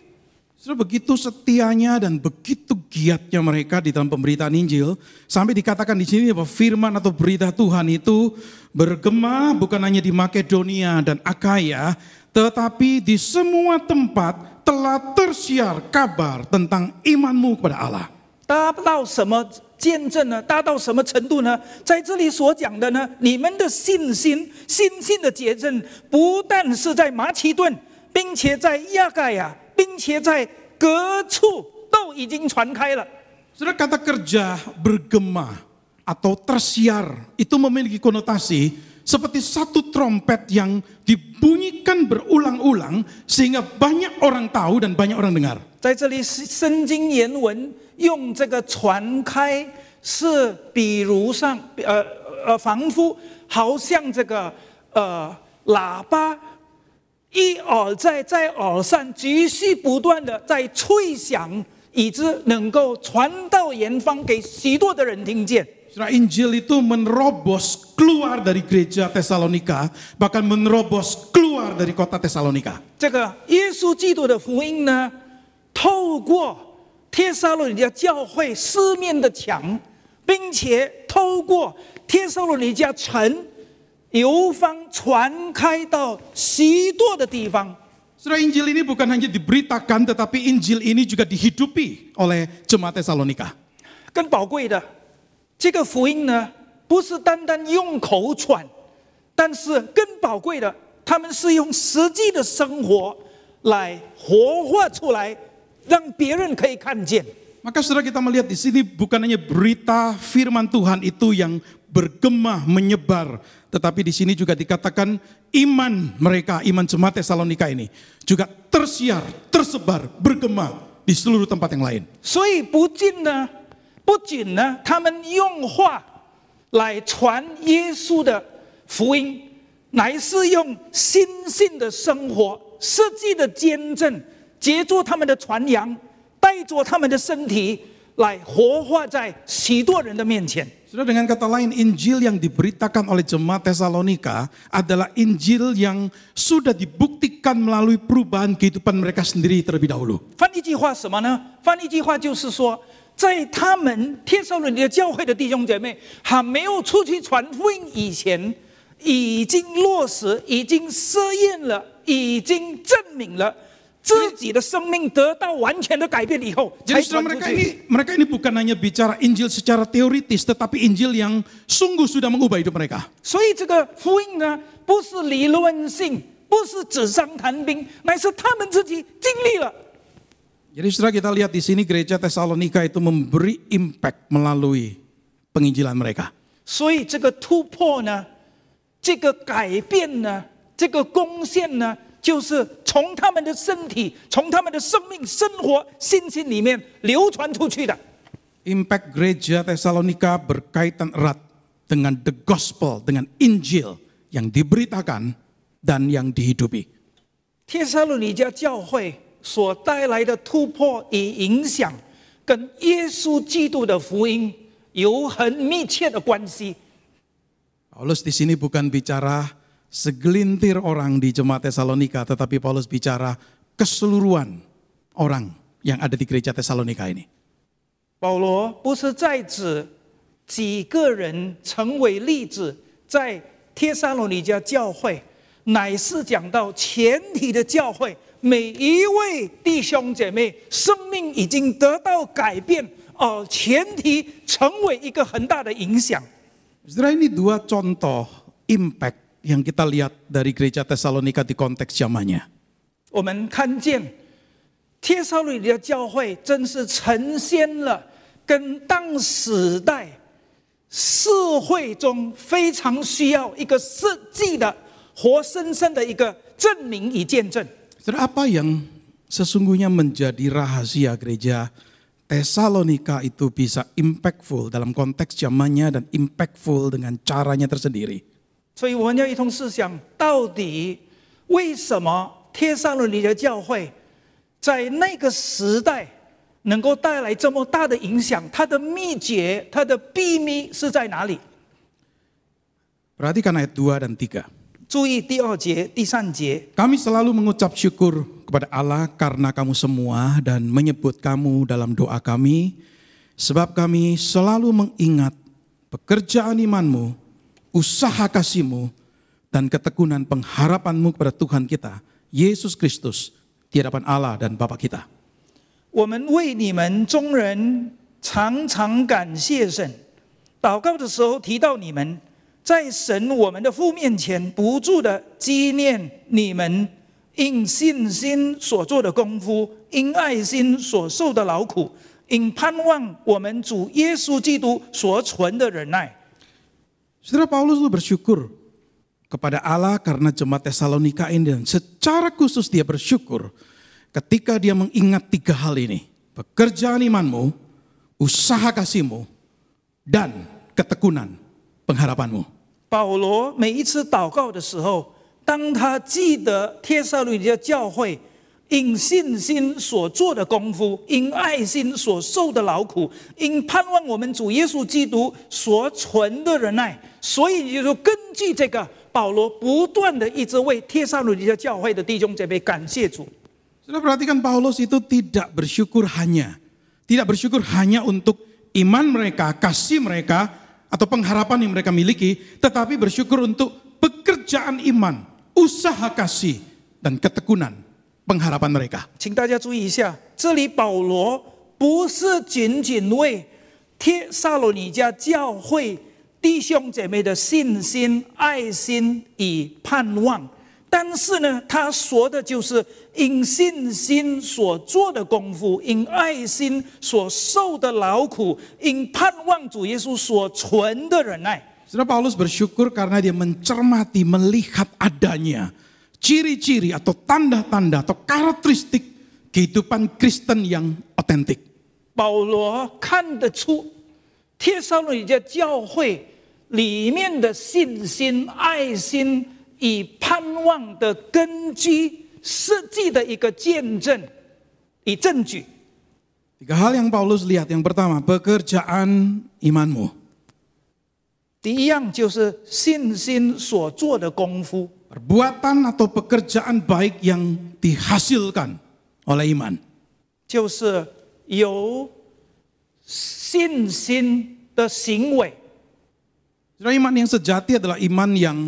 Saudara, begitu setianya dan begitu giatnya mereka di dalam pemberitaan Injil, sampai dikatakan di sini bahwa firman atau berita Tuhan itu bergema bukan hanya di Makedonia dan Akaya, tetapi di semua tempat telah tersiar kabar tentang imanmu kepada Allah. 达到什么见证呢？达到什么程度呢？在这里所讲的呢，你们的信心的见证，不但是在马其顿，并且在亚盖亚，并且在各处都已经传开了。 Saudara, kata kerja bergema atau tersiar itu memiliki konotasi seperti satu trompet yang dibunyikan berulang-ulang sehingga banyak orang tahu dan banyak orang dengar. 在这里圣经原文用这个传开，是比如上仿佛好像这个喇叭一耳在耳上继续不断的在吹响，以致能够传到远方给许多的人听见。 Saudara, Injil itu menerobos keluar dari gereja Tesalonika, bahkan menerobos keluar dari kota Tesalonika. 这个耶稣基督的福音呢，透过帖撒罗尼迦教会四面的墙，并且透过帖撒罗尼迦城流芳传开到许多的地方。 Saudara, Injil ini bukan hanya diberitakan, tetapi Injil ini juga dihidupi oleh jemaat Tesalonika. 更宝贵的，这个福音呢，不是单单用口传，但是更宝贵的，他们是用实际的生活来活化出来，让别人可以看见。 Maka saudara, kita melihat di sini bukan hanya berita firman Tuhan itu yang bergema menyebar, tetapi di sini juga dikatakan iman mereka, iman jemaat Tesalonika ini juga tersiar, tersebar, bergema di seluruh tempat yang lain. 所以不仅呢，他们用话来传耶稣的福音，乃是用心性的生活、实际的见证，借助他们的传扬，带着他们的身体来活化在许多人的面前。 Saudara, dengan kata lain, Injil yang diberitakan oleh jemaat Tesalonika adalah Injil yang sudah dibuktikan melalui perubahan kehidupan mereka sendiri terlebih dahulu. 翻译句话什么呢？翻译句话就是说，在他们帖撒罗尼迦教会的弟兄姐妹还没有出去传福音以前，已经落实，已经试验了，已经证明了自己的生命得到完全的改变以后，才 Jadi 传出 mereka 去。 ini bukan hanya bicara Injil secara teoritis, tetapi Injil yang sungguh sudah mengubah hidup mereka. 所以这个福音呢，不是理论性，不是纸上谈兵，乃是他们自己经历了。 Jadi setelah kita lihat di sini gereja Tesalonika itu memberi impact melalui penginjilan mereka. 所以这个突破呢，这个改变呢，这个贡献呢，就是从他们的身体、从他们的生命、生活、信心里面流传出去的。Impact gereja Tesalonika berkaitan erat dengan the gospel, dengan Injil yang diberitakan dan yang dihidupi. 帖撒罗尼迦教会所带来的突破与影响，跟耶稣基督的福音有很密切的关系。 Paulus di sini bukan bicara segelintir orang di jemaat Tesalonika, tetapi Paulus bicara keseluruhan orang yang ada di gereja Tesalonika ini. 保罗不是在指几个人成为例子，在帖撒罗尼迦教会，乃是讲到全体的教会，每一位弟兄姐妹生命已经得到改变，全体成为一个很大的影响。 Saudara, ini dua contoh impact yang kita lihat dari gereja Tesalonika di konteks zamannya. 我们看见帖撒罗尼迦教会真是呈现了跟当时代社会中非常需要一个实际的活生生的一个证明与见证。 Saudara, apa yang sesungguhnya menjadi rahasia gereja Tesalonika itu bisa impactful dalam konteks zamannya dan impactful dengan caranya tersendiri. 所以我们要一同思想，到底为什么帖撒罗尼迦教会在那个时代能够带来这么大的影响？它的秘诀、它的秘密是在哪里？ Perhatikan ayat 2 dan 3. 注意第2节、第3节。 Kami selalu mengucap syukur kepada Allah karena kamu semua dan menyebut kamu dalam doa kami, sebab kami selalu mengingat pekerjaan imanmu, usaha kasihmu, dan ketekunan pengharapanmu kepada Tuhan kita, Yesus Kristus, di hadapan Allah dan Bapa kita. 我们为你们众人常常感谢神，祷告的时候提到你们，在神我们的父面前不住的纪念你们因信心所做的功夫，因爱心所受的劳苦，因盼望我们主耶稣基督所存的忍耐。 Saudara, Paulus bersyukur kepada Allah karena jemaat Tesalonika ini, dan secara khusus dia bersyukur ketika dia mengingat 3 hal ini: pekerjaan imanmu, usaha kasihmu, dan ketekunan pengharapanmu. 保罗每一次祷告的时候，当他记得帖撒罗尼迦教会因信心所做的功夫，因爱心所受的劳苦，因盼望我们主耶稣基督所存的忍耐，所以就根据这个，保罗不断的一直为帖撒罗尼迦教会的弟兄姐妹感谢主。 Sudah perhatikan, Paulus itu tidak bersyukur hanya untuk iman mereka, kasih mereka, atau pengharapan yang mereka miliki, tetapi bersyukur untuk pekerjaan iman, usaha kasih, dan ketekunan pengharapan mereka. 请大家注意一下，这里保罗不是仅仅为帖撒罗尼迦教会弟兄姐妹的信心、爱心与盼望，但是呢，他说的就是因信心所做的功夫，因爱心所受的劳苦，因盼望主耶稣所存的忍耐。 Saudara, Paulus bersyukur karena dia mencermati, melihat adanya ciri-ciri atau tanda-tanda atau karakteristik kehidupan Kristen yang otentik. 保罗看得出帖撒罗尼迦教会里面的信心、爱心与盼望的根基，实际的一个见证与证据。 3 hal yang Paulus lihat. Yang pertama, pekerjaan imanmu. 第一样就是信心所做的功夫， Perbuatan atau pekerjaan baik yang dihasilkan oleh iman. 就是由信心的行为。 Saudara, iman yang sejati adalah iman yang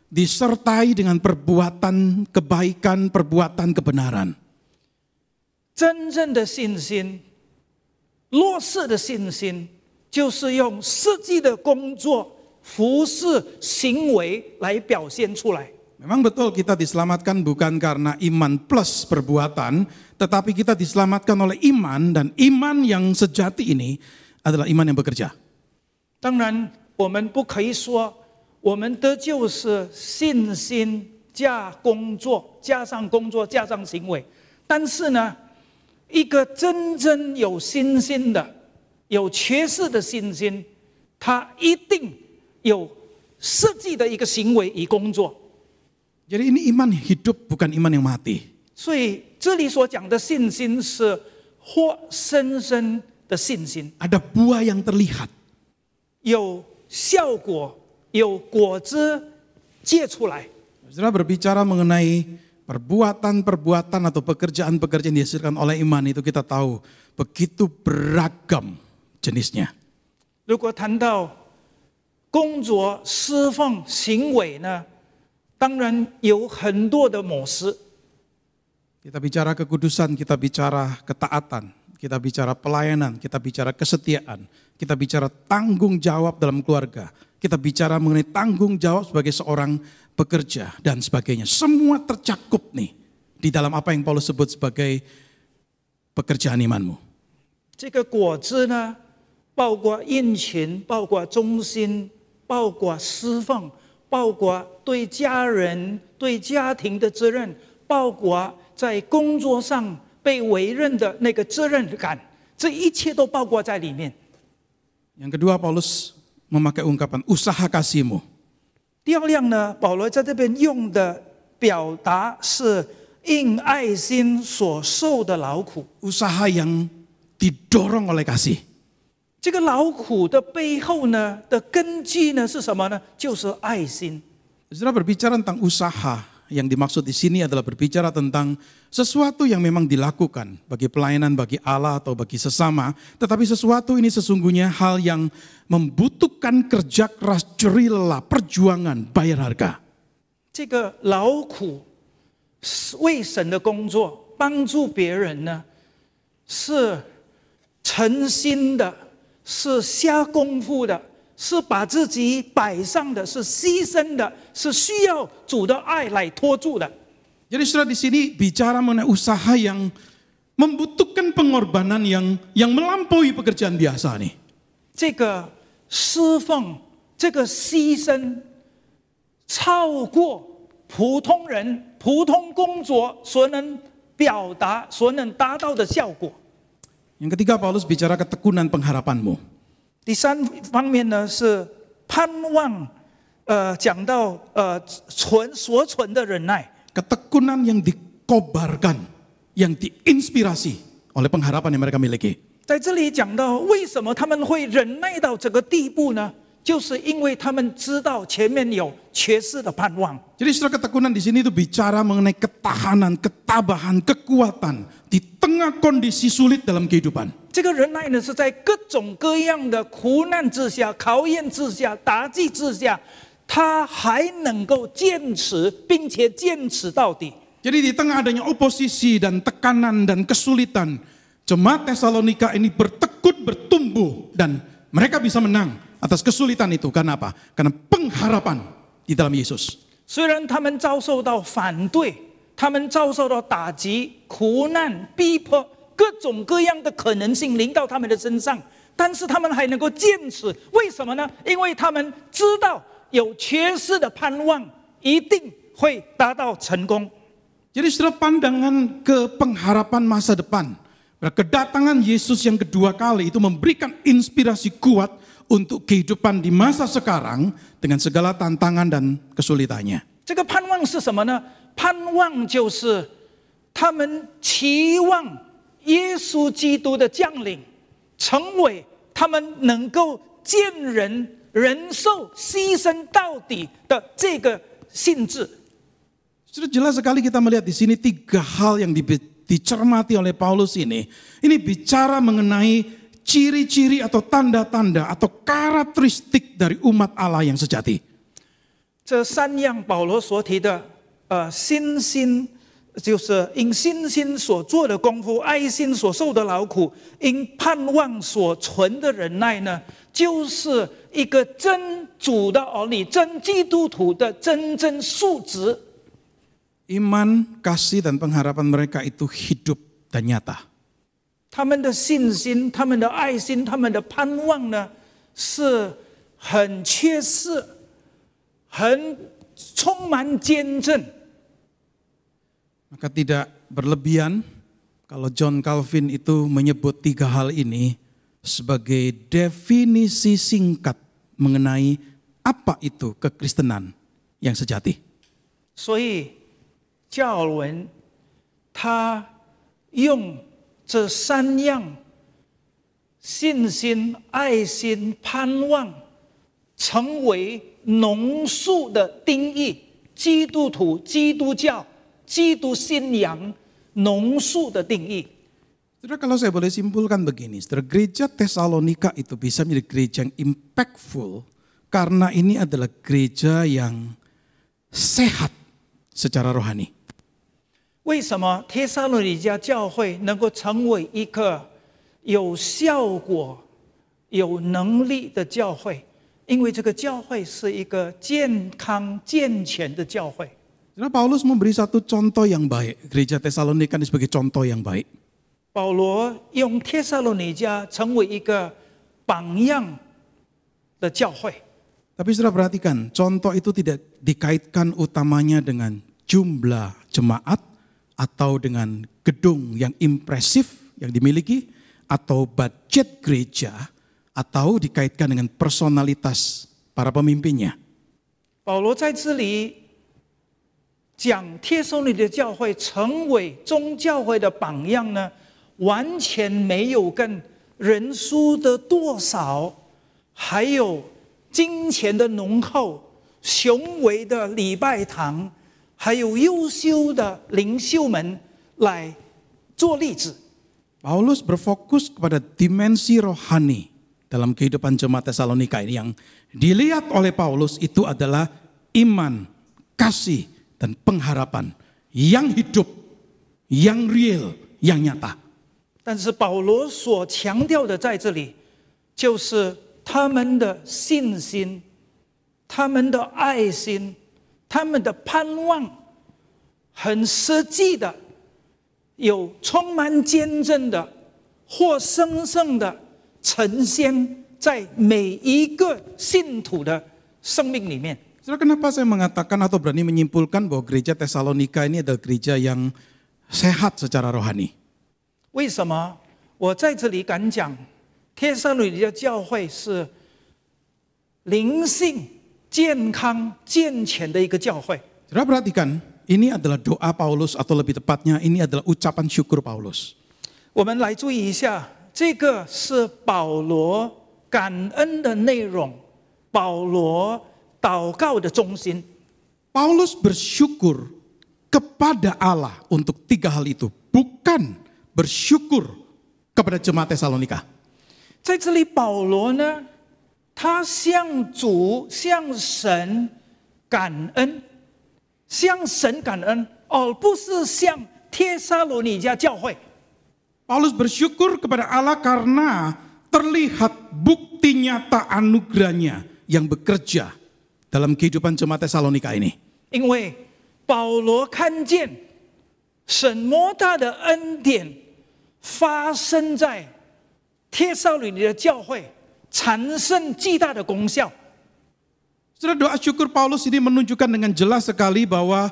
disertai dengan perbuatan kebaikan, perbuatan kebenaran. 真正的信心，落实的信心，就是用实际的工作、服事、行为来表现出来。 Memang betul kita diselamatkan bukan karena iman plus perbuatan, tetapi kita diselamatkan oleh iman, dan iman yang sejati ini adalah iman yang bekerja. 当然，我们不可以说我们得救是信心加工作，加上工作加上行为。但是呢，一个真正有信心的，有缺失的信心，他一定有实际的一个行为与工作。 Jadi ini iman hidup, bukan iman yang mati. 所以这里所讲的信心是活生生的信心， Ada buah yang terlihat. 有效果，有果子结出来。 Saudara berbicara mengenai perbuatan-perbuatan atau pekerjaan-pekerjaan yang dihasilkan oleh iman itu kita tahu begitu beragam jenisnya. 如果谈到工作、侍奉、行为呢，当然有很多的模式。 Kita bicara kekudusan, kita bicara ketaatan, kita bicara pelayanan, kita bicara kesetiaan, kita bicara tanggung jawab dalam keluarga, kita bicara mengenai tanggung jawab sebagai seorang pekerja dan sebagainya. Semua tercakup nih di dalam apa yang Paulus sebut sebagai pekerjaan imanmu. 这个果子呢，包括殷勤，包括忠心，包括侍奉，包括对家人、对家庭的责任，包括在工作上被委任的那个责任感，这一切都包括在里面。 Yang kedua, Paulus memakai ungkapan usaha kasihmu. 第二样呢，保罗在这边用的表达是因爱心所受的劳苦。 Usaha yang didorong oleh kasih. 这个劳苦的背后呢的根基呢是什么呢？就是爱心。 Saudara berbicara tentang usaha, yang dimaksud di sini adalah berbicara tentang sesuatu yang memang dilakukan bagi pelayanan, bagi Allah atau bagi sesama. Tetapi sesuatu ini sesungguhnya hal yang membutuhkan kerja keras, jerih lelah, perjuangan, bayar harga. 这个劳苦为神的工作，帮助别人呢，是诚心的，是下功夫的。 是把自己摆上的，是牺牲的，是需要主的爱来托住的。 Jadi saudara di sini bicara mengenai usaha yang membutuhkan pengorbanan yang melampaui pekerjaan biasa nih. 这个侍奉，这个牺牲，超过普通人普通工作所能表达、所能达到的效果。 Yang ketiga, Paulus bicara ketekunan pengharapanmu. 第三方面呢是盼望，讲到所存的忍耐， Ketekunan yang dikobarkan, yang diinspirasi oleh pengharapan yang mereka miliki. 在这里讲到为什么他们会忍耐到这个地步呢？就是因为他们知道前面有缺失的盼望。 Jadi saudara ketekunan di sini itu bicara mengenai ketahanan, ketabahan, kekuatan di tengah kondisi sulit dalam kehidupan. 这个忍耐呢，是在各种各样的苦难之下、考验之下、打击之下，他还能够坚持，并且坚持到底。 Jadi di tengah adanya oposisi dan tekanan dan kesulitan, jemaat Tesalonika ini bertekun, bertumbuh, dan mereka bisa menang atas kesulitan itu. Karena apa? Karena pengharapan di dalam Yesus. 虽然他们遭受到反对，他们遭受到打击、苦难、逼迫。 各种各样的可能性临到他们的身上，但是他们还能够坚持，为什么呢？因为他们知道有缺失的盼望一定会达到成功。 Jadi saudara, pandangan ke pengharapan masa depan, kedatangan Yesus yang kedua kali itu memberikan inspirasi kuat untuk kehidupan di masa sekarang dengan segala tantangan dan kesulitannya. 这个盼望是什么呢？盼望就是他们期望 耶稣基督的降临，成为他们能够见人、忍受、牺牲到底的这个性质。 Sudah jelas sekali kita melihat di sini tiga hal yang dicermati oleh Paulus ini. Ini bicara mengenai ciri-ciri atau tanda-tanda atau karakteristik dari umat Allah yang sejati. 这三样保罗所提的，信心。 就是因信心所做的功夫，爱心所受的劳苦，因盼望所存的忍耐呢，就是一个真主的儿女、真基督徒的真正素质。 Iman, kasih dan pengharapan mereka itu hidup dan nyata. 他们的信心、他们的爱心、他们的盼望呢，是很确实、很充满见证。 Maka tidak berlebihan kalau John Calvin itu menyebut tiga hal ini sebagai definisi singkat mengenai apa itu kekristenan yang sejati. 所以加尔文他用这3样信心、爱心、盼望成为浓缩的定义，基督徒、基督教、基督信仰浓缩的定义。 Saudara, kalau saya boleh simpulkan begini, saudara, gereja Tesalonika itu bisa menjadi gereja yang impactful karena ini adalah gereja yang sehat secara rohani. 为什么帖撒罗尼迦教会能够成为一个有效果、有能力的教会？因为这个教会是一个健康健全的教会。 Saudara, Paulus memberi satu contoh yang baik. Gereja Tesalonika ini sebagai contoh yang baik. 保罗用帖撒罗尼迦成为一个榜样的教会。 Tapi saudara perhatikan, contoh itu tidak dikaitkan utamanya dengan jumlah jemaat atau dengan gedung yang impresif yang dimiliki atau budget gereja atau dikaitkan dengan personalitas para pemimpinnya. 保罗在这里讲帖撒罗尼迦教会成为宗教会的榜样呢，完全没有跟人数的多少，还有金钱的浓厚、雄伟的礼拜堂，还有优秀的领袖们来做例子。 Paulus berfokus kepada dimensi rohani dalam kehidupan jemaat Tesalonika ini yang dilihat oleh Paulus itu adalah iman, kasih, dan pengharapan yang hidup, yang real, yang nyata. 但是保罗所强调的在这里，就是他们的信心、他们的爱心、他们的盼望，很实际的，有充满见证的，活生生的呈现在每一个信徒的生命里面。 Saudara, kenapa saya mengatakan atau berani menyimpulkan bahwa gereja Tesalonika ini adalah gereja yang sehat secara rohani? 为什么我在这里敢讲帖撒罗尼迦教会是灵性健康健全的一个教会？ Saudara perhatikan, ini adalah doa Paulus atau lebih tepatnya ini adalah ucapan syukur Paulus. 我们来注意一下，这个是保罗感恩的内容，保罗祷告的中心。 Paulus bersyukur kepada Allah untuk 3 hal itu, bukan bersyukur kepada jemaat Tesalonika. 在这里，保罗呢，他向主、向神感恩，向神感恩，而不是向帖撒罗尼迦教会。 Paulus bersyukur kepada Allah karena terlihat bukti nyata anugerahnya yang bekerja dalam kehidupan jemaat Tesalonika ini. 因为保罗看见神莫大的恩典发生在帖撒罗尼迦教会，产生巨大的功效。 Saudara, doa syukur Paulus ini menunjukkan dengan jelas sekali bahwa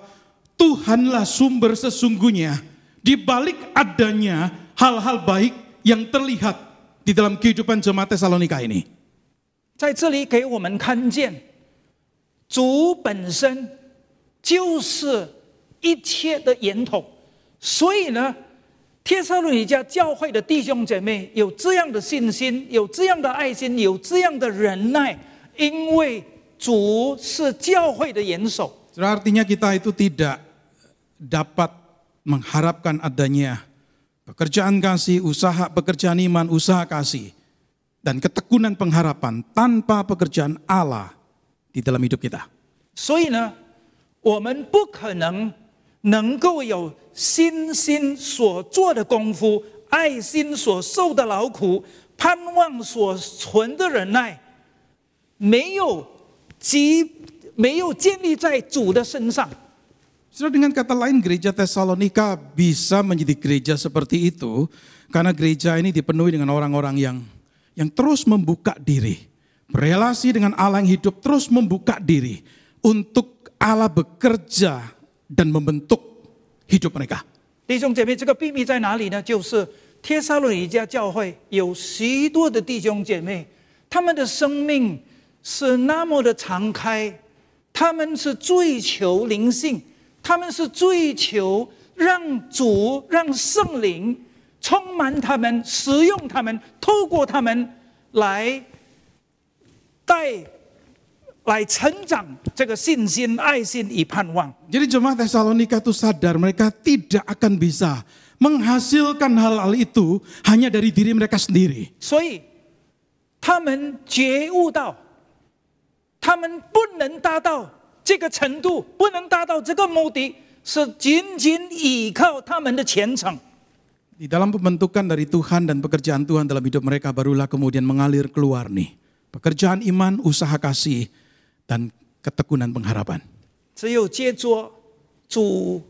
Tuhanlah sumber sesungguhnya di balik adanya hal-hal baik yang terlihat di dalam kehidupan jemaat Tesalonika ini. 在这里给我们看见，主本身就是一切的源头，所以呢，帖撒罗尼迦教会的弟兄姐妹有这样的信心，有这样的爱心，有这样的忍耐，因为主是教会的元首。 Saudara, artinya kita itu tidak dapat mengharapkan adanya pekerjaan kasih, usaha pekerjaan iman, usaha kasih, dan ketekunan pengharapan tanpa pekerjaan Allah di dalam hidup kita. 所以呢，我们不可能够有信心所做的功夫，爱心所受的劳苦，盼望所存的忍耐，没有建立在主的身上。 Saudara, dengan kata lain gereja Tesalonika bisa menjadi gereja seperti itu karena gereja ini dipenuhi dengan orang-orang yang terus membuka diri, berelasi dengan Allah yang hidup, terus membuka diri untuk Allah bekerja dan membentuk hidup mereka. 弟兄姐妹，这个秘密在哪里呢？就是帖撒罗尼迦教会有许多的弟兄姐妹，他们的生命是那么的敞开，他们是追求灵性，他们是追求让主、让圣灵充满他们，使用他们，透过他们来成长这个信心、爱心与盼望。 Jadi jemaat Tesalonika itu sadar mereka tidak akan bisa menghasilkan hal-hal itu hanya dari diri mereka sendiri. 所以他们觉悟到，他们不能达到这个程度，不能达到这个目的，是仅仅依靠他们的虔诚。 Di dalam pembentukan dari Tuhan dan pekerjaan Tuhan dalam hidup mereka barulah kemudian mengalir keluar nih. Pekerjaan iman, usaha kasih, dan ketekunan pengharapan. 只有借着主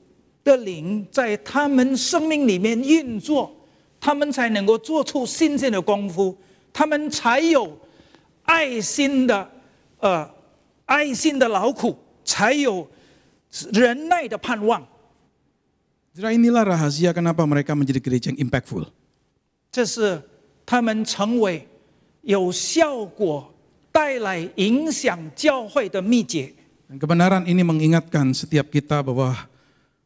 的灵在他们生命里面运作，他们才能够做出新鲜的功夫，他们才有爱心的劳苦，才有忍耐的盼望。 Inilah rahasia kenapa mereka menjadi gereja yang impactful. 这是他们成为有效果、带来影响教会的秘诀。 Dan kebenaran ini mengingatkan setiap kita bahwa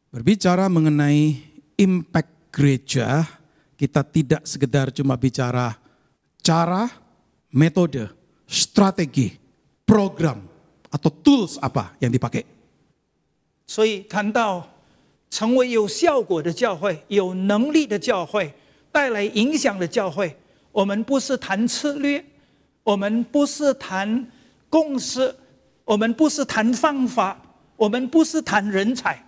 berbicara mengenai impact gereja, kita tidak sekedar cuma bicara cara, metode, strategi, program, atau tools apa yang dipakai. 所以谈到成为有效果的教会、有能力的教会、带来影响的教会，我们不是谈策略，我们不是谈共识，我们不是谈方法，我们不是谈人才。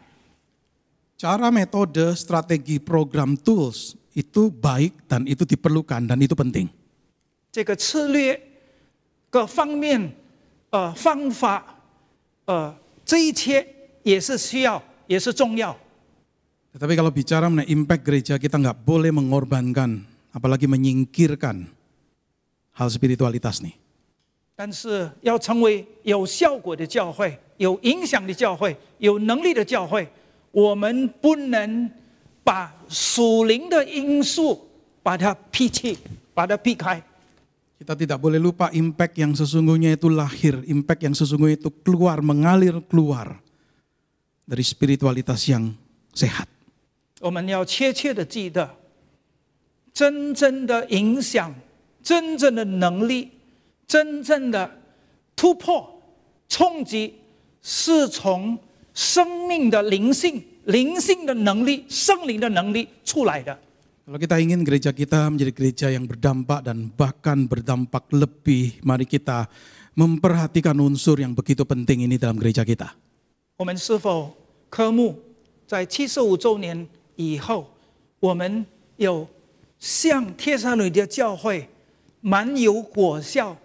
Cara, metode, strategi, program, tools itu baik dan itu diperlukan dan itu penting. 这个策略各方面方法这一切也是需要，也是重要。 Tetapi kalau bicara mengenai impact gereja, kita nggak boleh mengorbankan, apalagi menyingkirkan hal spiritualitas nih. 但是要成为有效果的教会、有影响的教会、有能力的教会，我们不能把属灵的因素把它撇弃，把它避开。 Kita tidak boleh lupa impact yang sesungguhnya itu lahir, impact yang sesungguhnya itu keluar, mengalir keluar dari spiritualitas yang sehat. 我们要切切的记得，真正的影响、真正的能力、真正的突破、冲击，是从生命的灵性、灵性的能力、圣灵的能力出来的。 Kalau kita ingin gereja kita menjadi gereja yang berdampak dan bahkan berdampak lebih, mari kita memperhatikan unsur yang begitu penting ini dalam gereja kita. 我们是否科目在75周年以后，我们有像帖撒罗尼迦教会蛮有果效、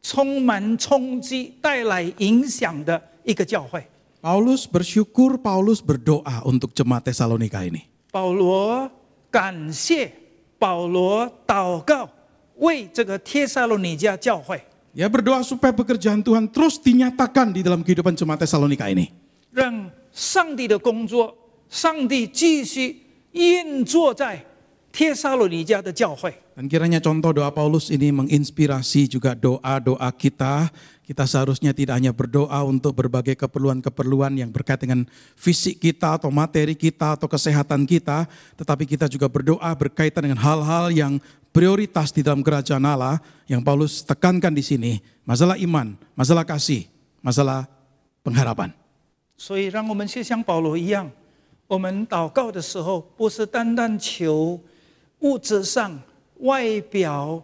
充满冲击、带来影响的一个教会？ Paulus bersyukur, Paulus berdoa untuk jemaat Tesalonika ini. 保罗感谢，保罗祷告，为这个帖撒罗尼迦教会， Ya berdoa supaya pekerjaan Tuhan terus dinyatakan di dalam kehidupan jemaat Tesalonika ini. 让上帝的工作，上帝继续运作在帖撒罗尼迦的教会。 Dan kiranya contoh doa Paulus ini menginspirasi juga doa-doa kita. Kita seharusnya tidak hanya berdoa untuk berbagai keperluan-keperluan yang berkait dengan fisik kita atau materi kita atau kesehatan kita. Tetapi kita juga berdoa berkaitan dengan hal-hal yang prioritas di dalam kerajaan Allah. Yang Paulus tekankan di sini. Masalah iman, masalah kasih, masalah pengharapan. 所以让我们去像保罗一样，我们祷告的时候，不是单单求物质上、外表、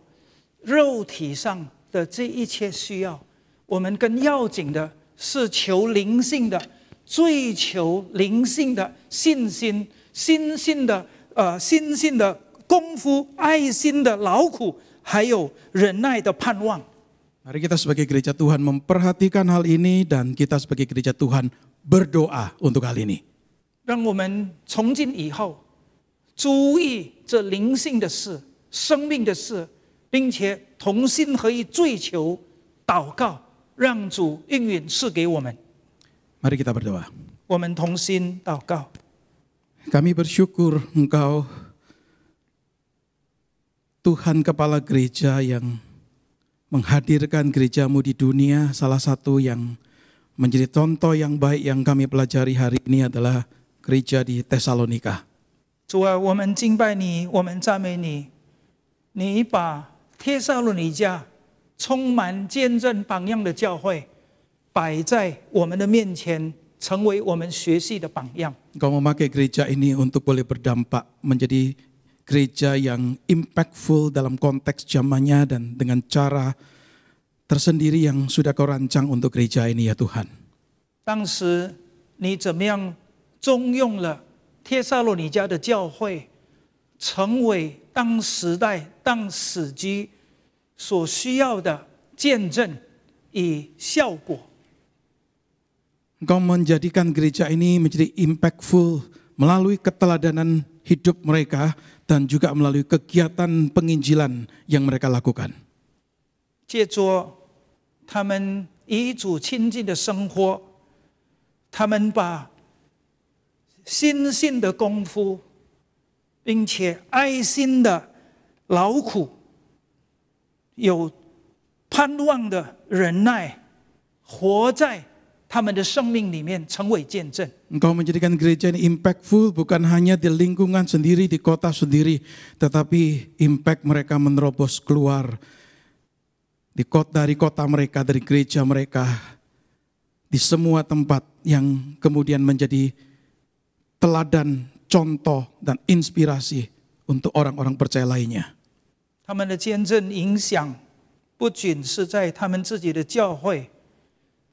肉体上的这一切需要，我们更要紧的是求灵性的，追求灵性的信心、心性的功夫、爱心的劳苦，还有忍耐的盼望。 Mari kita sebagai gereja Tuhan memperhatikan hal ini dan kita sebagai gereja Tuhan berdoa untuk hal ini. 让我们从今以后注意这灵性的事、生命的事，并且同心合意追求、祷告，让主应允赐给我们。 Mari kita berdoa. 我们同心祷告。 Kami bersyukur Engkau Tuhan Kepala Gereja yang menghadirkan gerejamu di dunia, salah satu yang menjadi contoh yang baik yang kami pelajari hari ini adalah gereja di Tesalonika. 主啊，我们敬拜你，我们赞美你。你把帖撒罗尼迦充满见证榜样的教会摆在我们的面前，成为我们学习的榜样。 Engkau memakai gereja ini untuk boleh berdampak menjadi gereja yang impactful dalam konteks zamannya dan dengan cara tersendiri yang sudah kau rancang untuk gereja ini ya Tuhan. 当时你怎么样中用了帖撒罗尼迦的教会，成为当时代、当时机所需要的见证与效果。 Engkau menjadikan gereja ini menjadi impactful melalui keteladanan hidup mereka dan juga melalui kegiatan penginjilan yang mereka lakukan. 借着他们与主亲近的生活，他们把心性的功夫，并且爱心的劳苦，有盼望的忍耐，活在他们的生命里面，成为见证。 Engkau menjadikan gereja ini impactful bukan hanya di lingkungan sendiri, di kota sendiri, tetapi impact mereka menerobos keluar dari kota mereka, dari gereja mereka, di semua tempat yang kemudian menjadi teladan, contoh, dan inspirasi untuk orang-orang percaya lainnya. 他们的见证影响不仅是在他们自己的教会，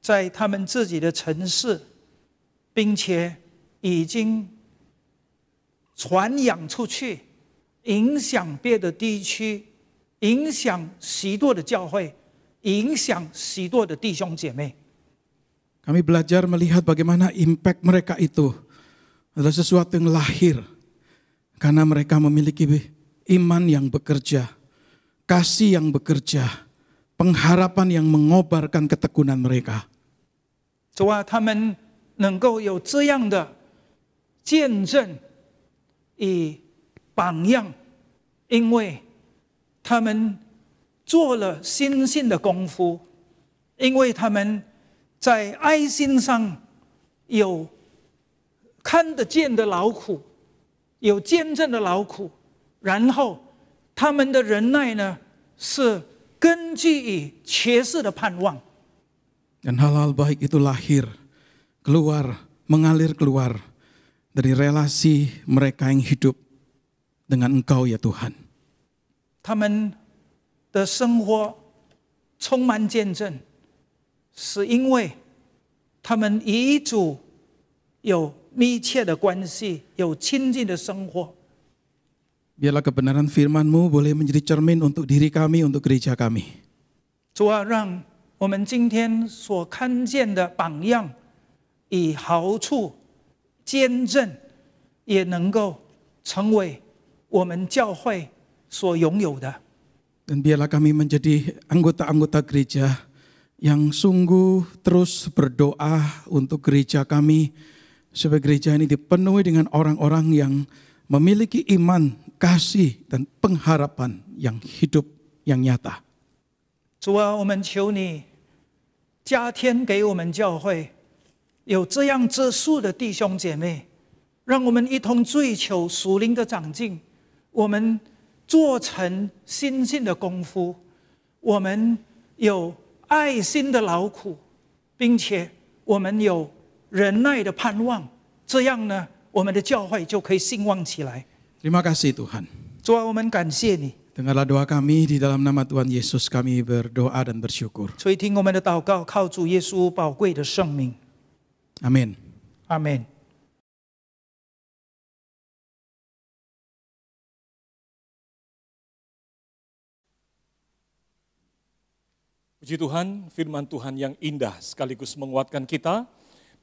在他们自己的城市，并且已经传扬出去，影响别的地区，影响许多的教会，影响许多的弟兄姐妹。 Kami belajar melihat bagaimana impact mereka itu adalah sesuatu yang lahir karena mereka memiliki iman yang bekerja, kasih yang bekerja, pengharapan yang mengobarkan ketekunan mereka. 主啊，他们能够有这样的见证与榜样，因为他们做了心性的功夫，因为他们在爱心上有看得见的劳苦，有见证的劳苦，然后他们的忍耐呢，是根据于确实的盼望。 Dan hal-hal baik itu lahir, mengalir keluar dari relasi mereka yang hidup dengan Engkau ya Tuhan. 他们的生活充满见证，是因为他们与主有密切的关系，有亲近的生活。 Biarlah kebenaran firman-Mu boleh menjadi cermin untuk diri kami, untuk gereja kami. 主啊，让我们今天所看见的榜样与好处、见证，也能够成为我们教会所拥有的。 Dan biarlah kami menjadi anggota-anggota gereja yang sungguh terus berdoa untuk gereja kami, supaya gereja ini dipenuhi dengan orang-orang yang memiliki iman, kasih, dan pengharapan yang hidup, yang nyata. 主啊，我们求你加添给我们教会有这样质素的弟兄姐妹，让我们一同追求属灵的长进。我们做成心性的功夫，我们有爱心的劳苦，并且我们有忍耐的盼望。这样呢，我们的教会就可以兴旺起来。 Terima kasih Tuhan. 主啊，我们感谢你。 Dengarlah doa kami di dalam nama Tuhan Yesus kami berdoa dan bersyukur. 垂听我们的祷告，靠主耶稣宝贵的圣名， Amin. 阿门。 Puji Tuhan, firman Tuhan yang indah sekaligus menguatkan kita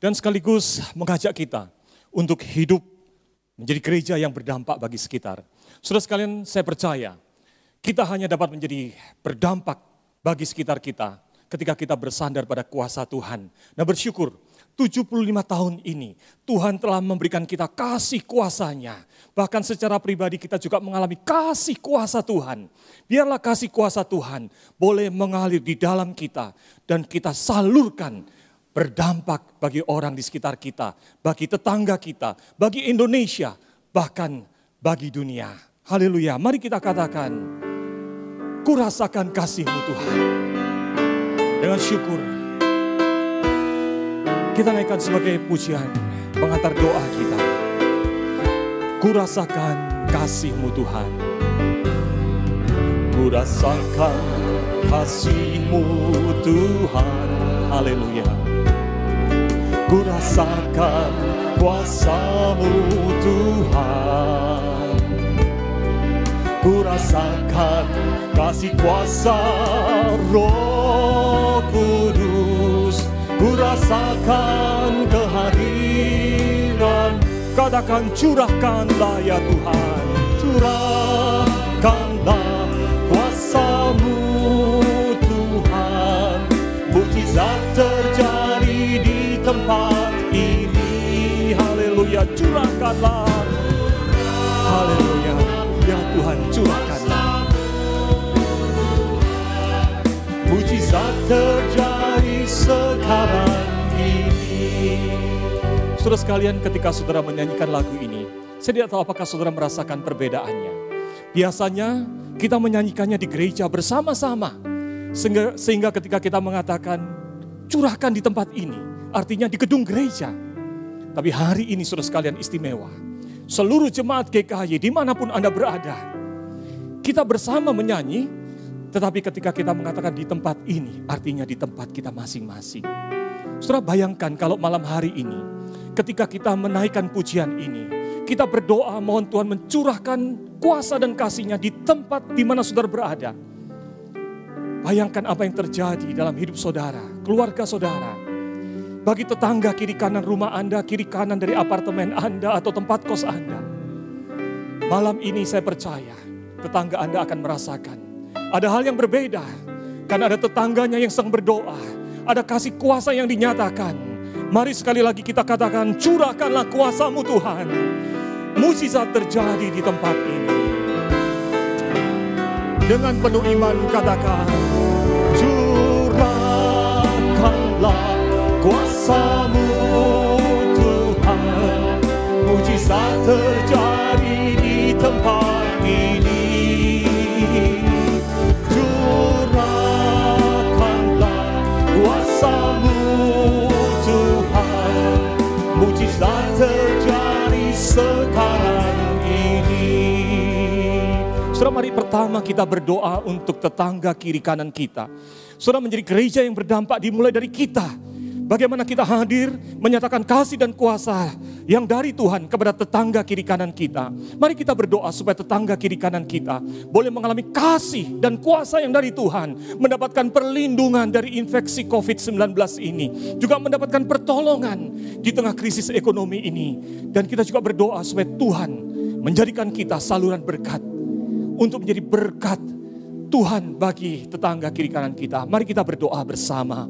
dan sekaligus mengajak kita untuk hidup menjadi gereja yang berdampak bagi sekitar. Saudara sekalian, saya percaya kita hanya dapat menjadi berdampak bagi sekitar kita ketika kita bersandar pada kuasa Tuhan. Nah, bersyukur 75 tahun ini Tuhan telah memberikan kita kasih kuasa-Nya. Bahkan secara pribadi kita juga mengalami kasih kuasa Tuhan. Biarlah kasih kuasa Tuhan boleh mengalir di dalam kita dan kita salurkan berdampak bagi orang di sekitar kita, bagi tetangga kita, bagi Indonesia, bahkan bagi dunia. Haleluya, mari kita katakan, ku rasakan kasih-Mu Tuhan. Dengan syukur, kita naikkan sebagai pujian pengantar doa kita. Ku rasakan kasih-Mu Tuhan. Ku rasakan kasih-Mu Tuhan. Haleluya. Ku rasakan kuasa-Mu Tuhan. Ku rasakan kasih kuasa Roh Kudus. Ku rasakan kehadiran. Katakan, curahkanlah ya Tuhan. Curahkanlah kuasa-Mu Tuhan. Mukjizat terjadi di tempat ini. Haleluya, curahkanlah. Haleluya, ya Tuhan, curahkanlah. Mukjizat terjadi sekarang ini. Saudara sekalian, ketika saudara menyanyikan lagu ini, saya tidak tahu apakah saudara merasakan perbedaannya. Biasanya kita menyanyikannya di gereja bersama-sama. Sehingga ketika kita mengatakan curahkan di tempat ini, artinya di gedung gereja. Tapi hari ini saudara sekalian istimewa. Seluruh jemaat GKY dimanapun Anda berada, kita bersama menyanyi. Tetapi ketika kita mengatakan di tempat ini, artinya di tempat kita masing-masing. Saudara bayangkan kalau malam hari ini, ketika kita menaikkan pujian ini, kita berdoa mohon Tuhan mencurahkan kuasa dan kasih-Nya di tempat di mana saudara berada. Bayangkan apa yang terjadi dalam hidup saudara, keluarga saudara. Bagi tetangga kiri kanan rumah Anda, kiri kanan dari apartemen Anda atau tempat kos Anda. Malam ini saya percaya tetangga Anda akan merasakan ada hal yang berbeda. Karena ada tetangganya yang sedang berdoa. Ada kasih kuasa yang dinyatakan. Mari sekali lagi kita katakan, curahkanlah kuasa-Mu Tuhan. Mukjizat terjadi di tempat ini. Dengan penuh iman katakan, curahkanlah kuasa-Mu Tuhan. Mukjizat terjadi di tempat ini. Curahkanlah kuasa-Mu Tuhan. Mukjizat terjadi sekarang ini. Saudara, mari pertama kita berdoa untuk tetangga kiri kanan kita. Saudara, menjadi gereja yang berdampak dimulai dari kita. Bagaimana kita hadir menyatakan kasih dan kuasa yang dari Tuhan kepada tetangga kiri kanan kita. Mari kita berdoa supaya tetangga kiri kanan kita boleh mengalami kasih dan kuasa yang dari Tuhan. Mendapatkan perlindungan dari infeksi COVID-19 ini. Juga mendapatkan pertolongan di tengah krisis ekonomi ini. Dan kita juga berdoa supaya Tuhan menjadikan kita saluran berkat. Untuk menjadi berkat Tuhan bagi tetangga kiri kanan kita. Mari kita berdoa bersama.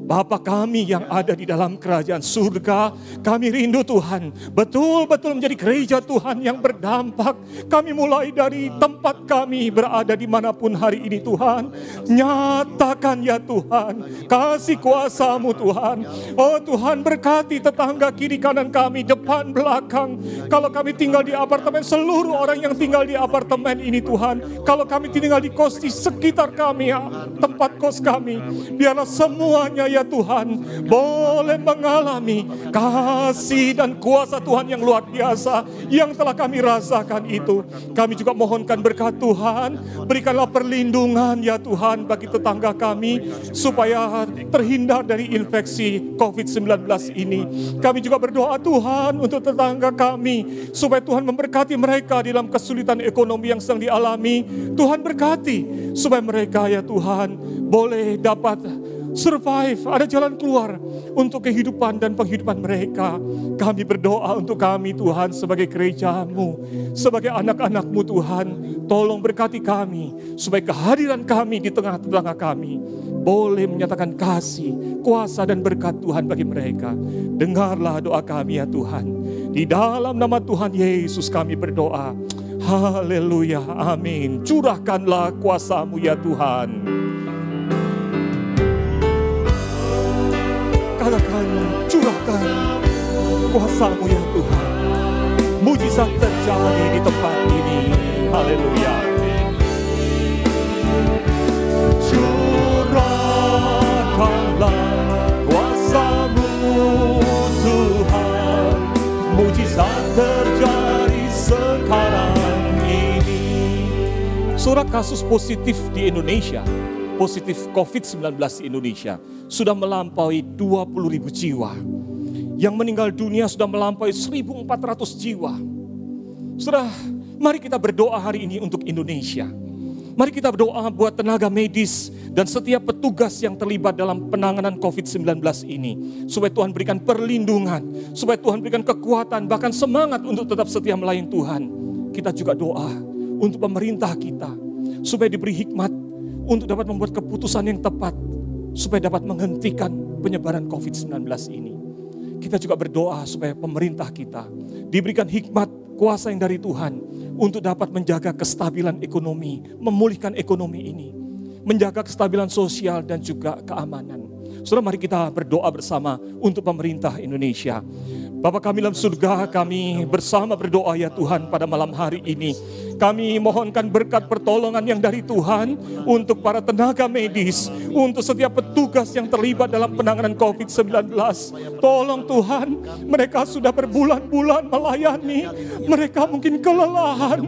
Bapa kami yang ada di dalam kerajaan surga, kami rindu Tuhan, betul-betul menjadi gereja Tuhan yang berdampak. Kami mulai dari tempat kami berada dimanapun hari ini Tuhan. Nyatakan ya Tuhan, kasih kuasa-Mu Tuhan. Oh Tuhan, berkati tetangga kiri kanan kami, depan belakang. Kalau kami tinggal di apartemen, seluruh orang yang tinggal di apartemen ini Tuhan. Kalau kami tinggal di kos di sekitar kami, tempat kos kami, biarlah semuanya ya Tuhan boleh mengalami kasih dan kuasa Tuhan yang luar biasa yang telah kami rasakan itu. Kami juga mohonkan berkat Tuhan, berikanlah perlindungan ya Tuhan bagi tetangga kami supaya terhindar dari infeksi COVID-19 ini. Kami juga berdoa Tuhan untuk tetangga kami supaya Tuhan memberkati mereka dalam kesulitan ekonomi yang sedang dialami. Tuhan berkati supaya mereka ya Tuhan boleh dapat survive, ada jalan keluar untuk kehidupan dan penghidupan mereka. Kami berdoa untuk kami Tuhan sebagai gereja-Mu, sebagai anak-anak-Mu Tuhan. Tolong berkati kami supaya kehadiran kami di tengah tetangga kami boleh menyatakan kasih, kuasa dan berkat Tuhan bagi mereka. Dengarlah doa kami ya Tuhan. Di dalam nama Tuhan Yesus kami berdoa. Haleluya, amin. Curahkanlah kuasa-Mu ya Tuhan. Katakan, curahkan kuasa-Mu ya Tuhan. Mujizat terjadi di tempat ini. Haleluya. Curahkanlah kuasa-Mu Tuhan. Mujizat terjadi sekarang ini. Surat kasus positif di Indonesia, positif COVID-19 di Indonesia sudah melampaui 20.000 jiwa. Yang meninggal dunia sudah melampaui 1.400 jiwa. Saudara, mari kita berdoa hari ini untuk Indonesia. Mari kita berdoa buat tenaga medis dan setiap petugas yang terlibat dalam penanganan COVID-19 ini. Supaya Tuhan berikan perlindungan, supaya Tuhan berikan kekuatan, bahkan semangat untuk tetap setia melayani Tuhan. Kita juga doa untuk pemerintah kita, supaya diberi hikmat untuk dapat membuat keputusan yang tepat, supaya dapat menghentikan penyebaran COVID-19 ini. Kita juga berdoa supaya pemerintah kita diberikan hikmat, kuasa yang dari Tuhan untuk dapat menjaga kestabilan ekonomi, memulihkan ekonomi ini, menjaga kestabilan sosial dan juga keamanan. Saudara, mari kita berdoa bersama untuk pemerintah Indonesia. Bapa kami dalam surga, kami bersama berdoa ya Tuhan pada malam hari ini. Kami mohonkan berkat pertolongan yang dari Tuhan untuk para tenaga medis, untuk setiap petugas yang terlibat dalam penanganan COVID-19. Tolong Tuhan, mereka sudah berbulan-bulan melayani, mereka mungkin kelelahan,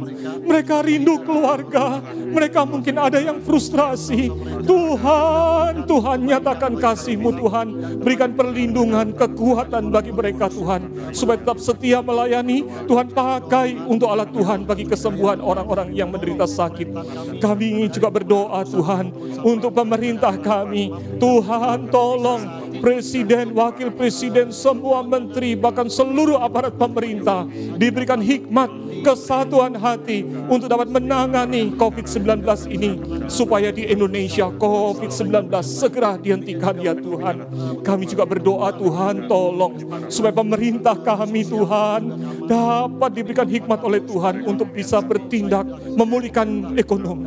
mereka rindu keluarga, mereka mungkin ada yang frustrasi. Tuhan, Tuhan nyatakan kasih-Mu Tuhan, berikan perlindungan, kekuatan bagi mereka Tuhan, supaya tetap setia melayani. Tuhan pakai untuk alat Tuhan bagi kesembuhan orang-orang yang menderita sakit. Kami juga berdoa Tuhan untuk pemerintah kami. Tuhan tolong presiden, wakil presiden, semua menteri, bahkan seluruh aparat pemerintah diberikan hikmat, kesatuan hati untuk dapat menangani COVID-19 ini. Supaya di Indonesia COVID-19 segera dihentikan ya Tuhan. Kami juga berdoa Tuhan tolong supaya pemerintah kami Tuhan dapat diberikan hikmat oleh Tuhan untuk bisa bertindak memulihkan ekonomi,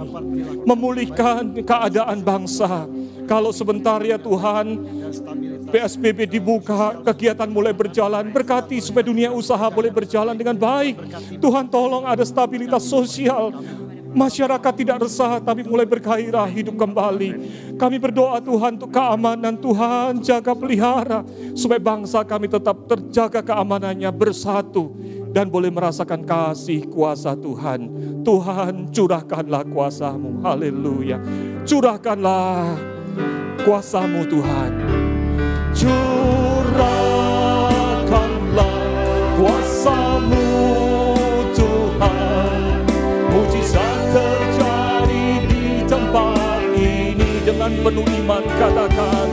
memulihkan keadaan bangsa. Kalau sebentar ya Tuhan PSBB dibuka, kegiatan mulai berjalan, berkati supaya dunia usaha boleh berjalan dengan baik. Tuhan tolong ada stabilitas sosial, masyarakat tidak resah tapi mulai bergairah hidup kembali. Kami berdoa Tuhan untuk keamanan, Tuhan jaga pelihara supaya bangsa kami tetap terjaga keamanannya, bersatu dan boleh merasakan kasih kuasa Tuhan. Tuhan curahkanlah kuasa-Mu, haleluya. Curahkanlah kuasa-Mu Tuhan. Curahkanlah kuasa-Mu Tuhan. Mujizat terjadi di tempat ini. Dengan penuh iman katakan,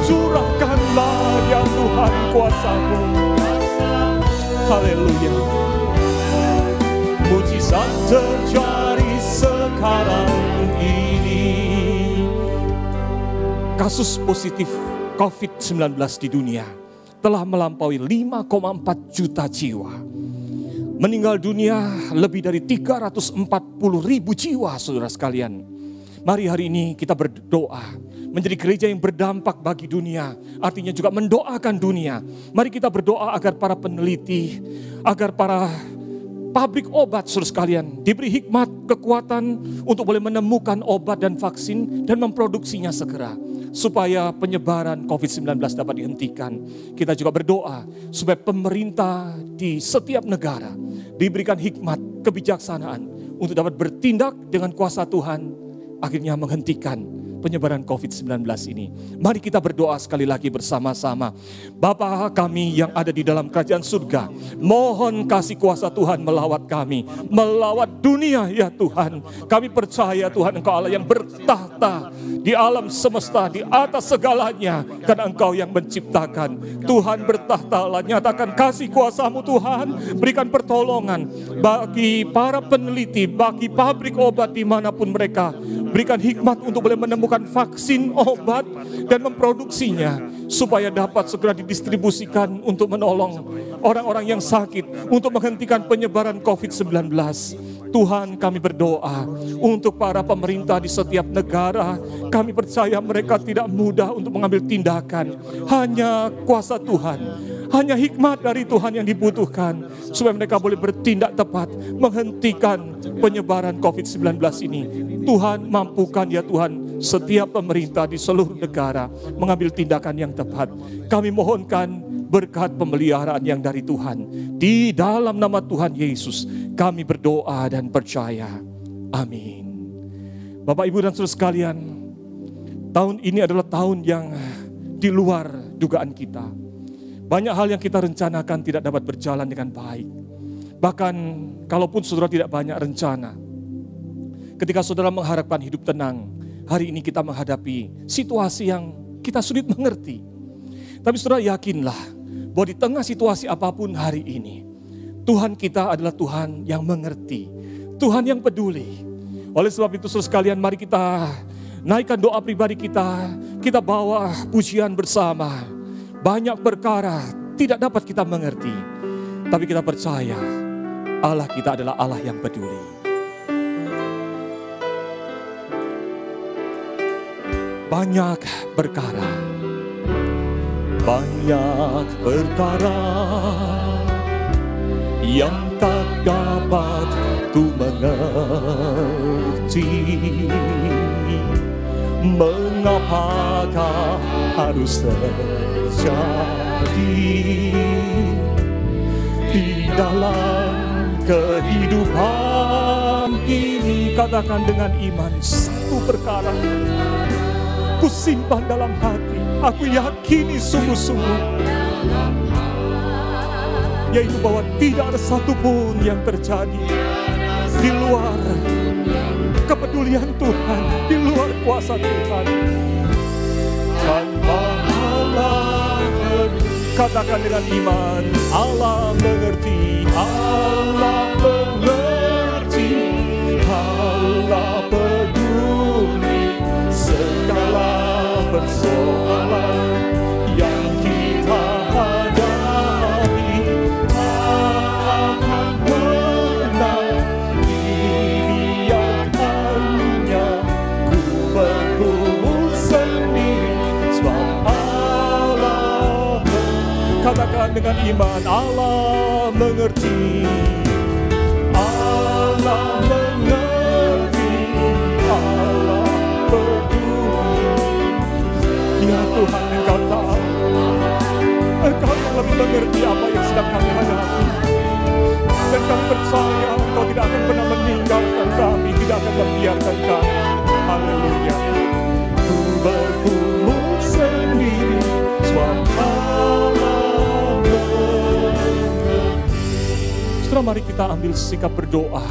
curahkanlah ya Tuhan kuasa-Mu. Haleluya. Mujizat terjadi sekarang ini. Kasus positif COVID-19 di dunia telah melampaui 5,4 juta jiwa. Meninggal dunia lebih dari 340.000 jiwa, saudara sekalian. Mari hari ini kita berdoa menjadi gereja yang berdampak bagi dunia, artinya juga mendoakan dunia. Mari kita berdoa agar para peneliti, agar para pabrik obat saudara sekalian diberi hikmat, kekuatan untuk boleh menemukan obat dan vaksin dan memproduksinya segera, supaya penyebaran COVID-19 dapat dihentikan. Kita juga berdoa supaya pemerintah di setiap negara diberikan hikmat, kebijaksanaan untuk dapat bertindak dengan kuasa Tuhan, akhirnya menghentikan penyebaran COVID-19 ini. Mari kita berdoa sekali lagi bersama-sama. Bapa kami yang ada di dalam kerajaan surga, mohon kasih kuasa Tuhan melawat kami, melawat dunia ya Tuhan. Kami percaya Tuhan Engkau Allah yang bertahta di alam semesta, di atas segalanya, karena Engkau yang menciptakan. Tuhan bertahta Allah, nyatakan kasih kuasa-Mu Tuhan, berikan pertolongan bagi para peneliti, bagi pabrik obat dimanapun mereka, berikan hikmat untuk boleh menemukan menemukan vaksin, obat, dan memproduksinya supaya dapat segera didistribusikan untuk menolong orang-orang yang sakit, untuk menghentikan penyebaran COVID-19. Tuhan, kami berdoa untuk para pemerintah di setiap negara. Kami percaya mereka tidak mudah untuk mengambil tindakan. Hanya kuasa Tuhan, hanya hikmat dari Tuhan yang dibutuhkan supaya mereka boleh bertindak tepat menghentikan penyebaran COVID-19 ini. Tuhan, mampukan ya Tuhan setiap pemerintah di seluruh negara mengambil tindakan yang tepat. Kami mohonkan berkat pemeliharaan yang dari Tuhan. Di dalam nama Tuhan Yesus kami berdoa dan percaya. Amin. Bapak, Ibu, dan saudara sekalian, tahun ini adalah tahun yang di luar dugaan kita. Banyak hal yang kita rencanakan tidak dapat berjalan dengan baik. Bahkan kalaupun saudara tidak banyak rencana, ketika saudara mengharapkan hidup tenang, hari ini kita menghadapi situasi yang kita sulit mengerti. Tapi saudara yakinlah bahwa di tengah situasi apapun hari ini, Tuhan kita adalah Tuhan yang mengerti, Tuhan yang peduli. Oleh sebab itu saudara sekalian, mari kita naikkan doa pribadi kita, kita bawa pujian bersama. Banyak perkara tidak dapat kita mengerti, tapi kita percaya Allah kita adalah Allah yang peduli. Banyak perkara yang tak dapat ku mengerti. Mengapakah harus terjadi di dalam kehidupan ini? Katakan dengan iman, satu perkara ku simpan dalam hati, aku yakini sungguh-sungguh, yaitu bahwa tidak ada satupun yang terjadi di luar kepedulian Tuhan, di luar kuasa Tuhan. Tanpa Allah, katakan dengan iman, Allah mengerti, Allah mengerti, Allah peduli segala persoalan yang kita hadapi. Akan pernah dibiarkannya ku bergumul sendiri, sebab Allah, katakan dengan iman, Allah mengerti, Allah mengerti, Allah peduli. Ya Tuhan, Engkau tahu, Engkau yang lebih mengerti apa yang sedang kami hadapi. Dan kami percaya Engkau tidak akan pernah meninggalkan kami, tidak akan membiarkan kami. Haleluya. Ku bergumul sendiri, sebab Allah mengerti. Saudara, mari kita ambil sikap berdoa.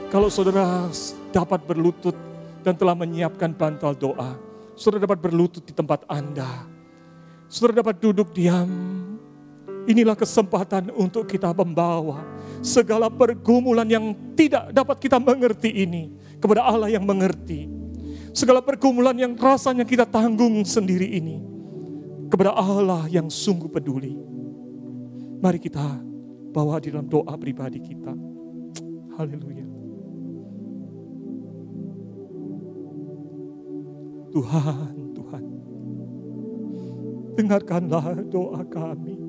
Kalau saudara dapat berlutut dan telah menyiapkan bantal doa, saudara dapat berlutut di tempat Anda. Saudara dapat duduk diam. Inilah kesempatan untuk kita membawa segala pergumulan yang tidak dapat kita mengerti ini kepada Allah yang mengerti. Segala pergumulan yang rasanya kita tanggung sendiri ini kepada Allah yang sungguh peduli. Mari kita bawa di dalam doa pribadi kita. Haleluya. Tuhan, Tuhan, dengarkanlah doa kami.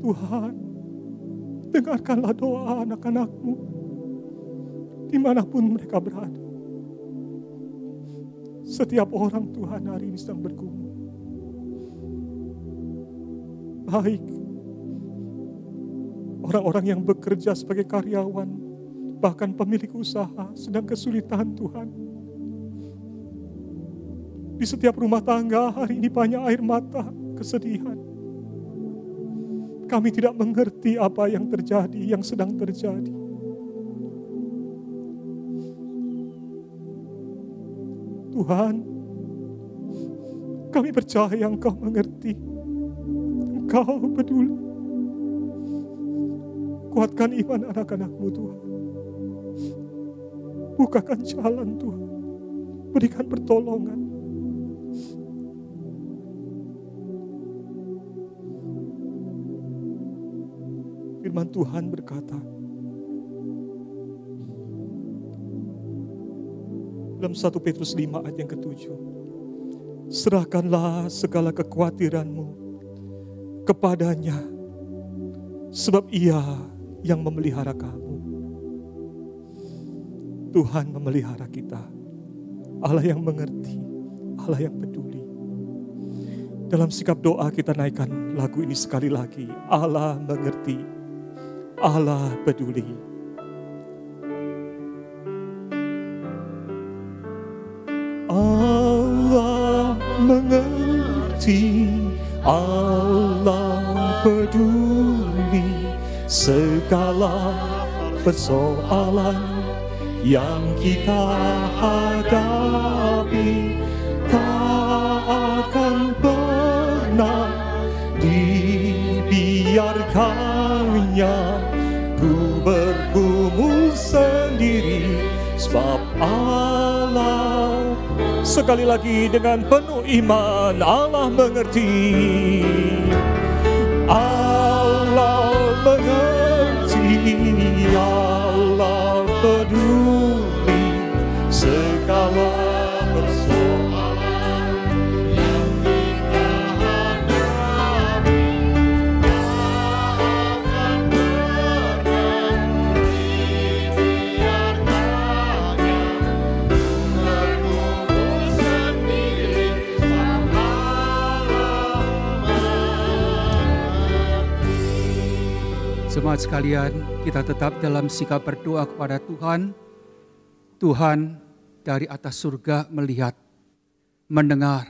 Tuhan, dengarkanlah doa anak-anak-Mu dimanapun mereka berada. Setiap orang Tuhan hari ini sedang bergumul. Baik orang-orang yang bekerja sebagai karyawan, bahkan pemilik usaha sedang kesulitan Tuhan. Di setiap rumah tangga hari ini banyak air mata, kesedihan. Kami tidak mengerti apa yang terjadi, yang sedang terjadi. Tuhan, kami percaya Engkau mengerti, Engkau peduli. Kuatkan iman anak-anak-Mu Tuhan. Bukakan jalan Tuhan. Berikan pertolongan. Firman Tuhan berkata, dalam 1 Petrus 5 ayat yang ke-7, serahkanlah segala kekhawatiranmu kepadanya, sebab Ia yang memelihara kamu. Tuhan memelihara kita. Allah yang mengerti, Allah yang peduli. Dalam sikap doa kita naikkan lagu ini sekali lagi. Allah mengerti, Allah peduli. Allah mengerti, Allah peduli segala persoalan yang kita hadapi. Tak akan pernah dibiarkannya ku bergumul sendiri, sebab Allah, sekali lagi dengan penuh iman, Allah mengerti. Allah mengerti, Allah peduli segala persoalan yang kita hadapi. Tak akan pernah dibiarkannya bergumul sendiri, sebab Allah mengerti. Jemaat sekalian, kita tetap dalam sikap berdoa kepada Tuhan. Tuhan dari atas surga melihat, mendengar.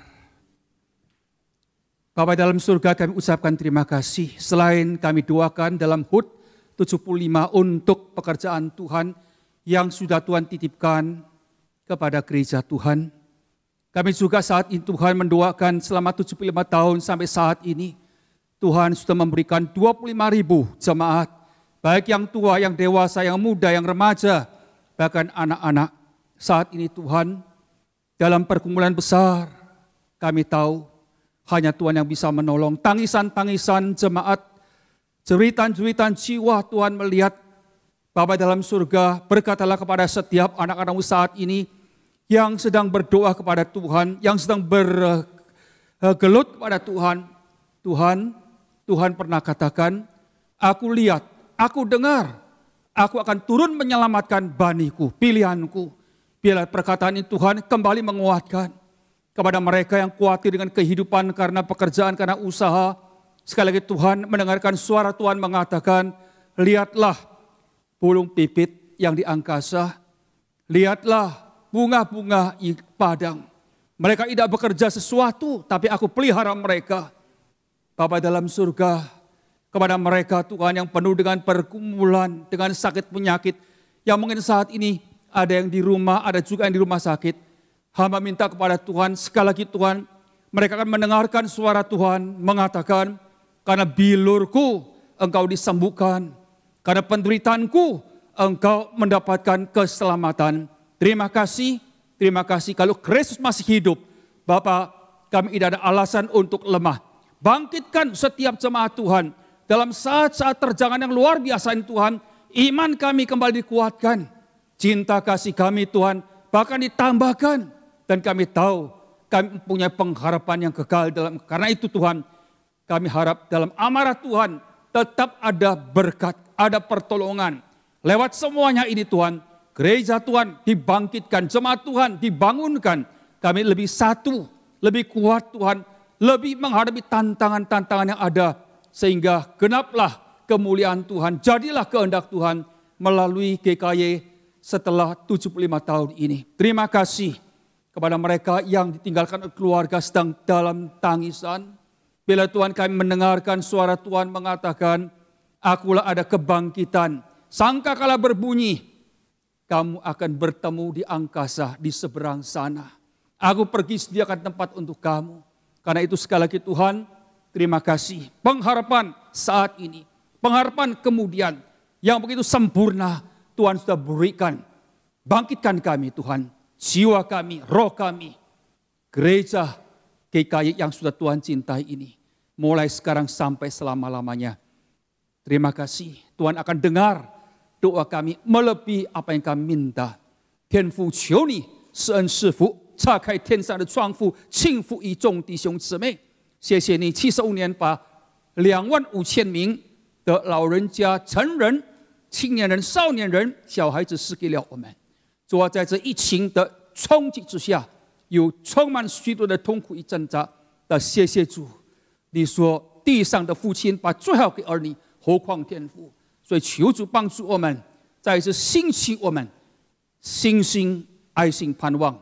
Bapa dalam surga, kami ucapkan terima kasih. Selain kami doakan dalam HUT 75 untuk pekerjaan Tuhan yang sudah Tuhan titipkan kepada gereja Tuhan. Kami juga saat ini Tuhan mendoakan selama 75 tahun sampai saat ini. Tuhan sudah memberikan 25.000 jemaat. Baik yang tua, yang dewasa, yang muda, yang remaja, bahkan anak-anak. Saat ini Tuhan, dalam pergumulan besar, kami tahu hanya Tuhan yang bisa menolong. Tangisan-tangisan jemaat, jeritan-jeritan jiwa Tuhan melihat. Bapa dalam surga, berkatalah kepada setiap anak-anakmu saat ini yang sedang berdoa kepada Tuhan, yang sedang bergelut kepada Tuhan. Tuhan pernah katakan, aku lihat, aku dengar, aku akan turun menyelamatkan baniku, pilihanku. Biarlah perkataan ini Tuhan kembali menguatkan kepada mereka yang khawatir dengan kehidupan karena pekerjaan, karena usaha. Sekali lagi Tuhan mendengarkan suara Tuhan mengatakan, lihatlah burung pipit yang di angkasa, lihatlah bunga-bunga di padang. Mereka tidak bekerja sesuatu, tapi aku pelihara mereka. Bapa dalam surga, kepada mereka Tuhan yang penuh dengan pergumulan, dengan sakit penyakit, yang mungkin saat ini ada yang di rumah, ada juga yang di rumah sakit. Hamba minta kepada Tuhan, sekali lagi Tuhan, mereka akan mendengarkan suara Tuhan mengatakan, karena bilurku engkau disembuhkan, karena penderitaanku engkau mendapatkan keselamatan. Terima kasih kalau Kristus masih hidup. Bapak, kami tidak ada alasan untuk lemah. Bangkitkan setiap jemaat Tuhan. Dalam saat-saat terjangan yang luar biasa ini Tuhan, iman kami kembali dikuatkan. Cinta kasih kami Tuhan bahkan ditambahkan. Dan kami tahu kami mempunyai pengharapan yang kekal. Karena itu Tuhan, kami harap dalam amarah Tuhan tetap ada berkat, ada pertolongan. Lewat semuanya ini Tuhan, gereja Tuhan dibangkitkan, jemaat Tuhan dibangunkan. Kami lebih satu, lebih kuat Tuhan, lebih menghadapi tantangan-tantangan yang ada. Sehingga genaplah kemuliaan Tuhan, jadilah kehendak Tuhan melalui GKY setelah 75 tahun ini. Terima kasih kepada mereka yang ditinggalkan keluarga sedang dalam tangisan. Bila Tuhan kami mendengarkan suara Tuhan mengatakan, akulah ada kebangkitan. Sangkakala berbunyi, kamu akan bertemu di angkasa di seberang sana. Aku pergi sediakan tempat untuk kamu. Karena itu sekali lagi Tuhan, terima kasih. Pengharapan saat ini, pengharapan kemudian yang begitu sempurna Tuhan sudah berikan Bangkitkan kami Tuhan, jiwa kami, roh kami, gereja GKI yang sudah Tuhan cintai ini, mulai sekarang sampai selama-lamanya. Terima kasih, Tuhan akan dengar doa kami melebihi apa yang kami minta. 天父求你施恩赐福，岔开天上的窗户，庆福一众弟兄姊妹。谢谢你75年把25000名的老人家、成人、青年人、少年人、小孩子赐给了我们。主啊，在这疫情的冲击之下，有充满许多的痛苦与挣扎，但谢谢主，你说地上的父亲把最好给儿女，何况天父。所以求主帮助我们，再一次兴起我们信心、爱心、盼望，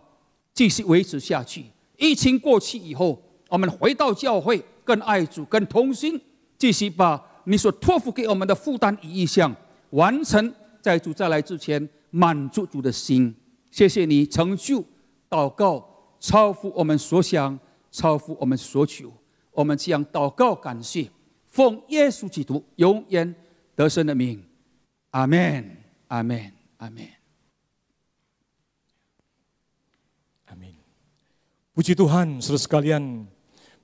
继续维持下去。疫情过去以后，我们回到教会，更爱主、更同心，继续把你所托付给我们的负担与意向完成，在主再来之前满足主的心。谢谢你成就祷告，超乎我们所想，超乎我们所求。我们这样祷告感谢，奉耶稣基督永远得胜的名，阿们，阿们，阿们。Amin. Puji Tuhan, saudara sekalian.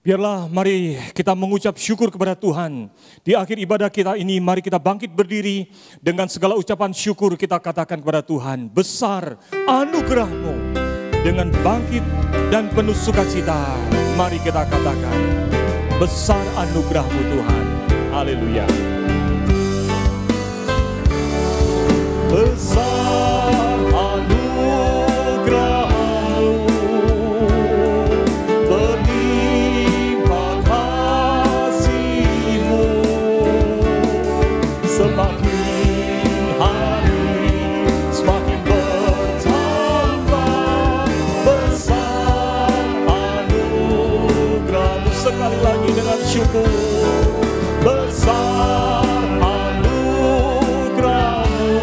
Biarlah mari kita mengucap syukur kepada Tuhan. Di akhir ibadah kita ini, mari kita bangkit berdiri dengan segala ucapan syukur kita katakan kepada Tuhan. Besar anugerah-Mu. Dengan bangkit dan penuh sukacita, mari kita katakan, besar anugerah-Mu Tuhan. Haleluya. Besar anugerah syukur. Besar anugerah-Mu,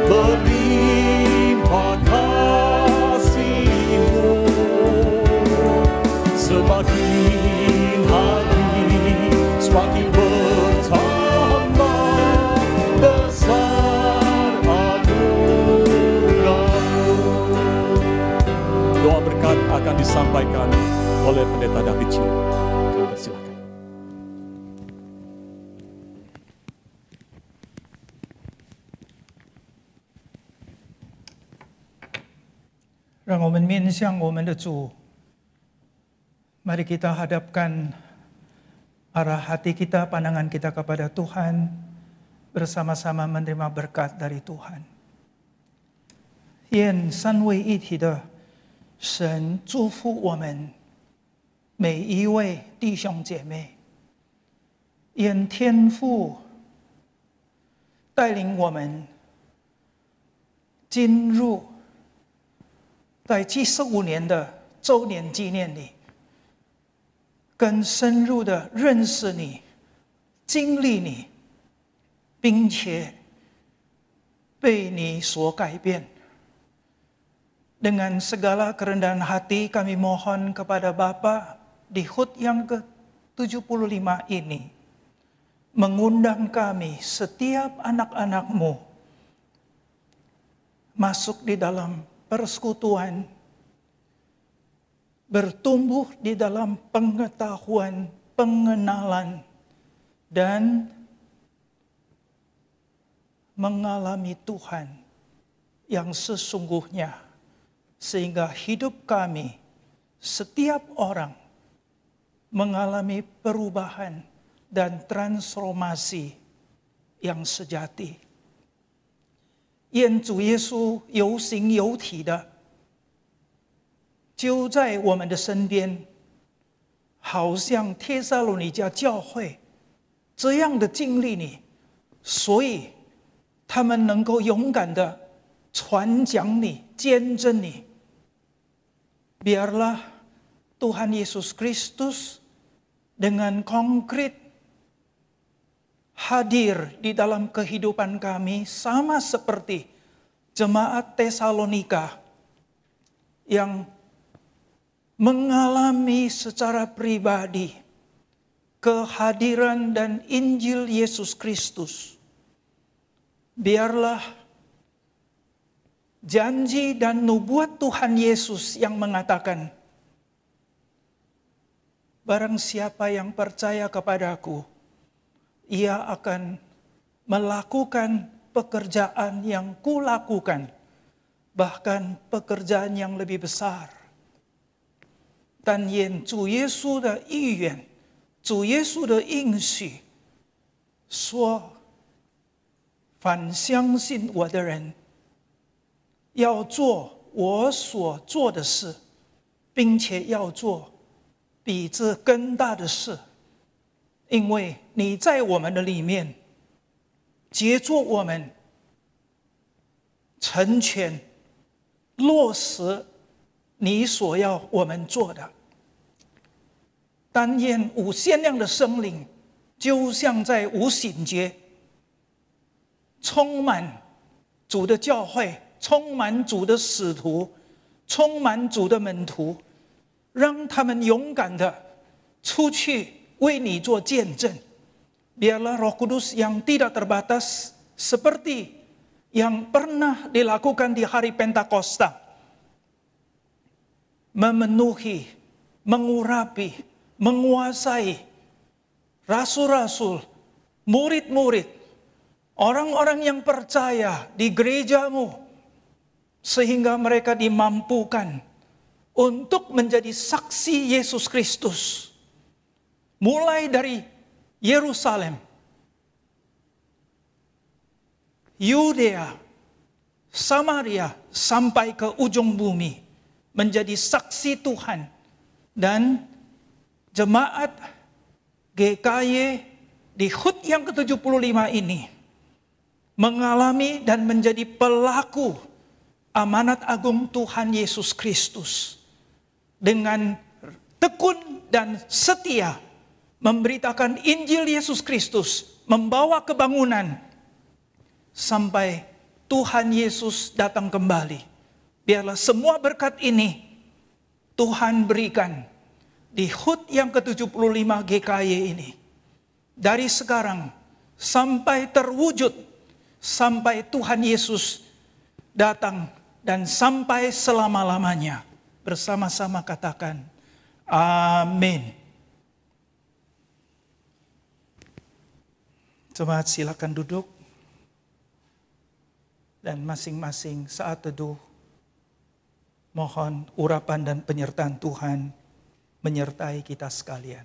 berlimpah kasih-Mu, semakin hari semakin bertambah. Besar anugerah-Mu. Doa berkat akan disampaikan oleh Pendeta David Chiu. Kami persilakan. 让我们面向我们的主， mari kita hadapkan arah hati kita, pandangan kita kepada Tuhan, bersama-sama menerima berkat dari Tuhan. 愿三位一体的神祝福我们每一位弟兄姐妹，愿天父带领我们进入在75年的周年纪念里，更深入的认识你、经历你，并且被你所改变。Dengan segala kerendahan hati kami mohon kepada Bapa di HUT yang ke-75 ini, mengundang kami setiap anak-anak-Mu masuk di dalam persekutuan, bertumbuh di dalam pengetahuan, pengenalan, dan mengalami Tuhan yang sesungguhnya, sehingga hidup kami, setiap orang, mengalami perubahan dan transformasi yang sejati. 愿主耶稣有形有体的就在我们的身边，好像帖撒罗尼迦教会这样的经历你，所以他们能够勇敢的传讲你、见证你。Biarlah Tuhan Yesus Kristus dengan konkret hadir di dalam kehidupan kami, sama seperti jemaat Tesalonika yang mengalami secara pribadi kehadiran dan Injil Yesus Kristus. Biarlah janji dan nubuat Tuhan Yesus yang mengatakan, barang siapa yang percaya kepadaku, ia akan melakukan pekerjaan yang kulakukan, bahkan pekerjaan yang lebih besar. 但愿主耶稣的意愿，主耶稣的应许，说，凡相信我的人，要做我所做的事，并且要做比这更大的事，因为你在我们的里面，接住我们，成全，落实你所要我们做的。但愿无限量的生灵，就像在无醒节，充满主的教会，充满主的使徒，充满主的门徒，让他们勇敢的出去为你做见证。Biarlah Roh Kudus yang tidak terbatas seperti yang pernah dilakukan di hari Pentakosta, memenuhi, mengurapi, menguasai rasul-rasul, murid-murid, orang-orang yang percaya di gerejamu, sehingga mereka dimampukan untuk menjadi saksi Yesus Kristus. Mulai dari Yerusalem, Yudea, Samaria, sampai ke ujung bumi, menjadi saksi Tuhan. Dan jemaat GKY di HUT yang ke-75 ini mengalami dan menjadi pelaku amanat agung Tuhan Yesus Kristus. Dengan tekun dan setia memberitakan Injil Yesus Kristus, membawa kebangunan sampai Tuhan Yesus datang kembali. Biarlah semua berkat ini Tuhan berikan di HUT yang ke-75 GKY ini. Dari sekarang sampai terwujud, sampai Tuhan Yesus datang dan sampai selama-lamanya. Bersama-sama katakan, amin. Jemaat silakan duduk. Dan masing-masing saat teduh, mohon urapan dan penyertaan Tuhan menyertai kita sekalian.